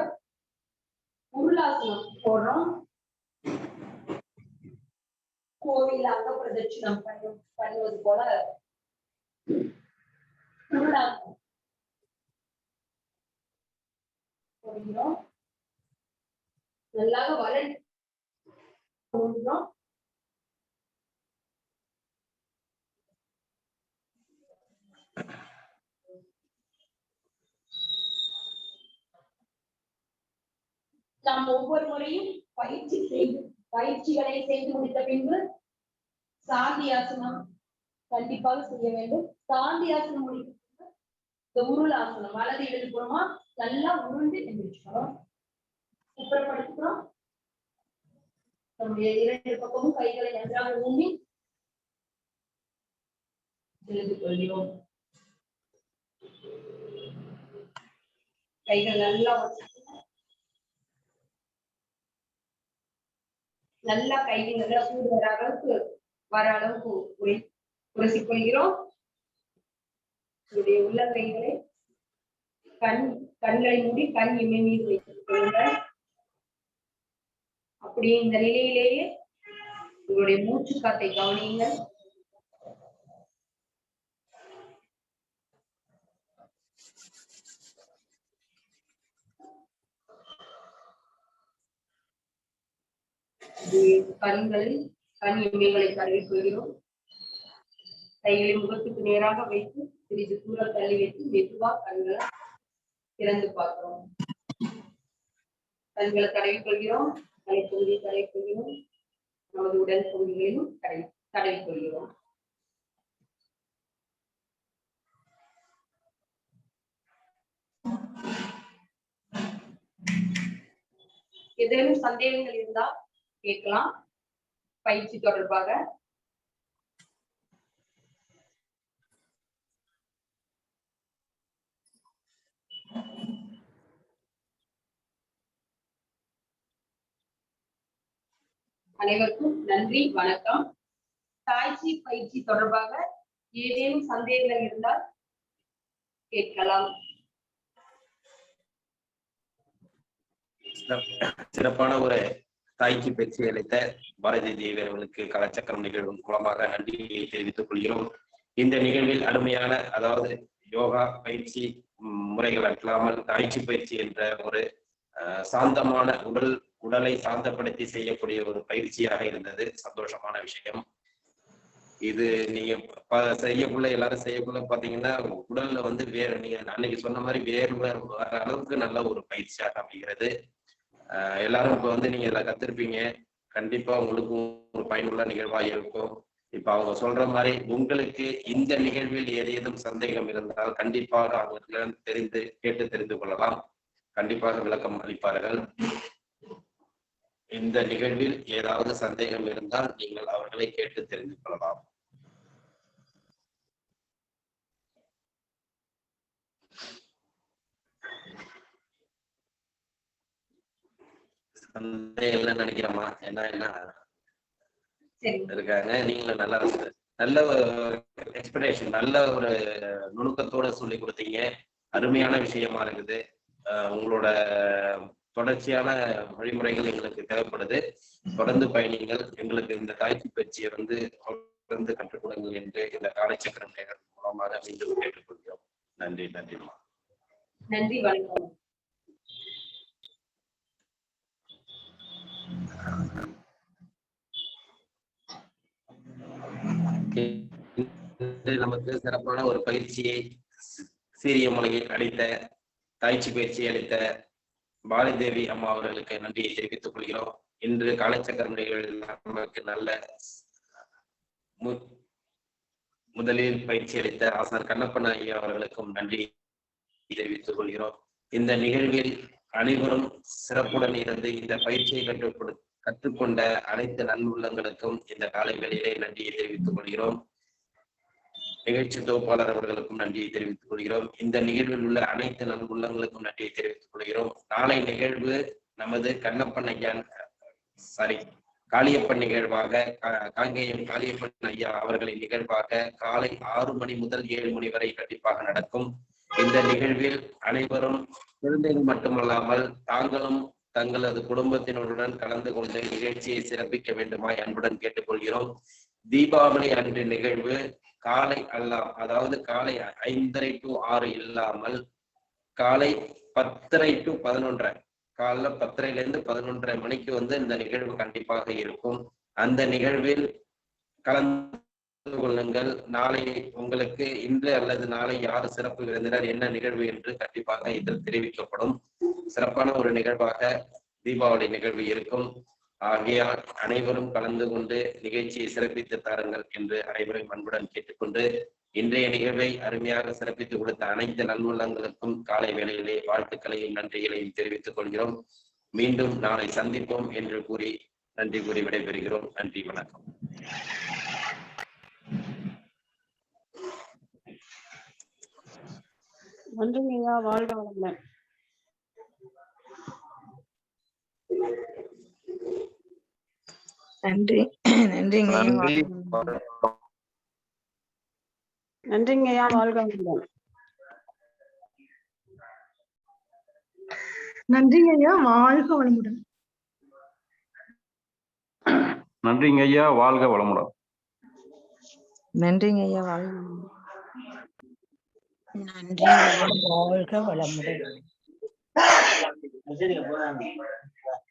உருளாசனம் போடுறோம். கோவில் அங்க பிரதட்சிணம் பண்ணுவது போல உருளாசனம் போடுகிறோம். நல்லாக வளர்ந்து நாம் ஒவ்வொரு முறையும் பயிற்சிகளை செய்து முடித்த பின்பு சாந்தியாசனம் கண்டிப்பாக செய்ய வேண்டும். சாந்தியாசனம் முடித்த இந்த உருளாசனம் வலது இடது புறமா நல்லா உருண்டு எந்திரிச்சுக்கணும். குப்புறப்படுத்துகிறோம். நம்முடைய 2 பக்கமும் கைகளை நன்றாக ஊன்றி எழுந்து கொள்கிறோம். கைகள் நல்லா கையில் நல்லா சூடு வர அளவுக்கு உரசிக் கொள்கிறோம். உங்களுடைய உள்ளங்கைகளை கண்களை மூடி கண் இமை மீது வைத்துக் கொள்ளுங்கள். அப்படியே இந்த நிலையிலேயே உங்களுடைய மூச்சு காத்தை கவனியுங்கள். கண்களில் கண் இமைகளை தடவிக் கொள்கிறோம். கைகளை முகத்துக்கு நேராக வைத்து சிறிது தூரம் தள்ளி வைத்து மெதுவா கண்களை திறந்து பார்க்கிறோம். கண்களை தடவிக் கொள்கிறோம். தலைப்பகுதியை தடவிக் கொள்கிறோம். நமது உடல் பகுதிகளிலும் தடவிக் கொள்கிறோம். ஏதேனும் சந்தேகங்கள் இருந்தால் கேட்கலாம். பயிற்சி தொடர்பாக அனைவருக்கும் நன்றி, வணக்கம். தாய்ச்சி பயிற்சி தொடர்பாக ஏதேனும் சந்தேகங்கள் இருந்தால் கேட்கலாம். சிறப்பான ஒரு தாய்ச்சி பயிற்சி அளித்த பாரதி தேவி அவர்களுக்கு கலாச்சக்கரம் நிகழ்வு மூலமாக நன்றியை தெரிவித்துக் கொள்கிறோம். இந்த நிகழ்வில் அருமையான, அதாவது யோகா பயிற்சி முறைகள் அல்லாமல் தாய்ச்சி பயிற்சி என்ற ஒரு சாந்தமான உடலை சாந்தப்படுத்தி செய்யக்கூடிய ஒரு பயிற்சியாக இருந்தது. சந்தோஷமான விஷயம் இது. நீங்க செய்யக்குள்ள எல்லாரும் செய்யக்குள்ள பாத்தீங்கன்னா உடல்ல வந்து நீங்க அன்னைக்கு சொன்ன மாதிரி வேர்வை வர அளவுக்கு நல்ல ஒரு பயிற்சியாக அமைகிறது. எல்லாரும் இப்ப வந்து நீங்க இதில் கத்திருப்பீங்க. கண்டிப்பா உங்களுக்கும் ஒரு பயனுள்ள நிகழ்வாக இருக்கும். இப்ப அவங்க சொல்ற மாதிரி உங்களுக்கு இந்த நிகழ்வில் ஏதேனும் சந்தேகம் இருந்தால் கண்டிப்பாக அவர்களிடம் கேட்டு தெரிந்து கொள்ளலாம். கண்டிப்பாக விளக்கம் அளிப்பார்கள். இந்த நிகழ்வில் ஏதாவது சந்தேகம் இருந்தால் நீங்கள் அவர்களை கேட்டு தெரிந்து கொள்ளலாம். சந்தேகம் நினைக்கிறோமா? என்ன இருக்காங்க. நீங்களும் நல்ல எக்ஸ்பிளேஷன், நல்ல ஒரு நுணுக்கத்தோட சொல்லி கொடுத்தீங்க. அருமையான விஷயமா இருக்குது. உங்களோட தொடர்ச்சியான வழிமுறைகள் எங்களுக்கு தேவைப்படுது. தொடர்ந்து பயணிகள். எங்களுக்கு இந்த தாய்ச்சி பயிற்சியை வந்து தொடர்ந்து கற்றுக் கொடுங்கள் என்று இந்த காலச்சக்கரம் மூலமாக மீண்டும் கேட்டுக்கொள்கிறோம். நன்றி. நன்றிமா. நன்றி, வணக்கம். நமக்கு சிறப்பான ஒரு பயிற்சியை சீரிய முறையில் அளித்த தாய்ச்சி பயிற்சியை அளித்த பாரதி தேவி அம்மா அவர்களுக்கு நன்றியை தெரிவித்துக் கொள்கிறோம். இன்று காலச்சக்கர நிகழ்வில் நமக்கு நல்ல முதலில் பயிற்சி அளித்த ஆசான் கண்ணப்பன் ஐயா அவர்களுக்கும் நன்றி தெரிவித்துக் கொள்கிறோம். இந்த நிகழ்வில் அனைவரும் சிறப்புடன் இருந்து இந்த பயிற்சியை கற்றுக்கொண்ட அனைத்து நல்வுள்ளங்களுக்கும் இந்த காலை வேளையிலே நன்றியை தெரிவித்துக் கொள்கிறோம். நிகழ்ச்சி தொகுப்பாளர் அவர்களுக்கும் நன்றியை தெரிவித்துக் கொள்கிறோம். இந்த நிகழ்வில் உள்ள அனைத்து நல்வுள்ளங்களுக்கும் நன்றியை தெரிவித்துக் கொள்கிறோம். நாளை நிகழ்வு நமது கண்ணப்பன் ஐயா காளியப்பன் நிகழ்வாக, காங்கேயம் காளியப்பன் ஐயா அவர்களின் நிகழ்வாக காலை 6 மணி முதல் 7 மணி வரை கண்டிப்பாக நடக்கும். இந்த நிகழ்வில் அனைவரும் குழந்தைகள் மட்டுமல்லாமல் தாங்களும் தங்களது குடும்பத்தினருடன் கலந்து கொண்டு நிகழ்ச்சியை சிறப்பிக்க வேண்டுமாய் அன்புடன் கேட்டுக்கொள்கிறோம். தீபாவளி அன்று நிகழ்வு காலை அதாவது காலை 5:30 to 6 இல்லாமல் காலை 10:30 to 11:30, காலைல 10:30 to 11:30 மணிக்கு வந்து இந்த நிகழ்வு கண்டிப்பாக இருக்கும். அந்த நிகழ்வில் கலந்து கொள்ளுங்கள். நாளை உங்களுக்கு இன்று அல்லது நாளை யார் சிறப்பு விருந்தினர், என்ன நிகழ்வு என்று கண்டிப்பாக இதில் தெரிவிக்கப்படும். சிறப்பான ஒரு நிகழ்வாக தீபாவளி நிகழ்வு இருக்கும். ஆகையால் அனைவரும் கலந்து கொண்டு நிகழ்ச்சியை சிறப்பித்து தாருங்கள் என்று அனைவரும் அன்புடன் கேட்டுக்கொண்டு இன்றைய நிகழ்வை அருமையாக சிறப்பித்து கொடுத்த அனைத்து நல்வுள்ளங்களுக்கும் காலை வேளையிலே வாழ்த்துக்களையும் நன்றிகளையும் தெரிவித்துக் கொள்கிறோம். மீண்டும் நாளை சந்திப்போம் என்று கூறி நன்றி கூறி விடைபெறுகிறோம். நன்றி, வணக்கம். நன்றிங்க ஐயா, வாழ்க வளமுடன். நன்றி நன்றிங்க ஐயா, நன்றி. நன்றிங்க ஐயா, வாழ்க வளமுடன். நன்றிங்க ஐயா, வாழ்க வளமுடன். நன்றிங்க ஐயா, வாழ்க வளமுடன். நன்றிங்க ஐயா, வாழ்க வளமுடன். நன்றி ஐயா, வாழ்க வளமுடன்.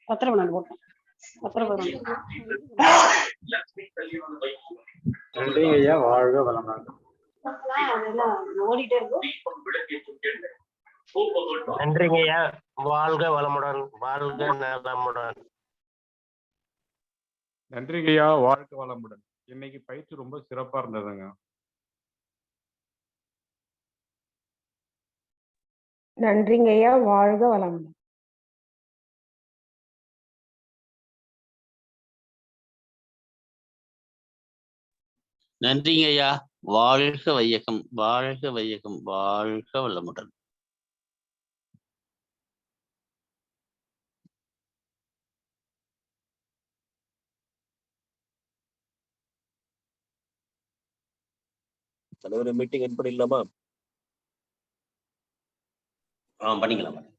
பத்திரம் கொண்டாந்து போட்டேன். பத்திரம் நன்றிங்க ஐயா, வாழ்க வளமுடன். அதெல்லாம் ஓடிட்டே இருக்கும். நன்றிங்க ஐயா, வாழ்க வளமுடன், வாழ்க நலமுடன். நன்றிங்க ஐயா, வாழ்க வளமுடன். இன்னைக்கு பயிற்சி ரொம்ப சிறப்பா இருந்ததுங்க. நன்றிங்க ஐயா, வாழ்க வளமுடன். நன்றிங்க ஐயா, வாழ்க வையகம், வாழ்க வையகம், வாழ்க வளமுடன். மீட்டிங் எட் பண்ணிடலாமா? பண்ணிக்கலாம்.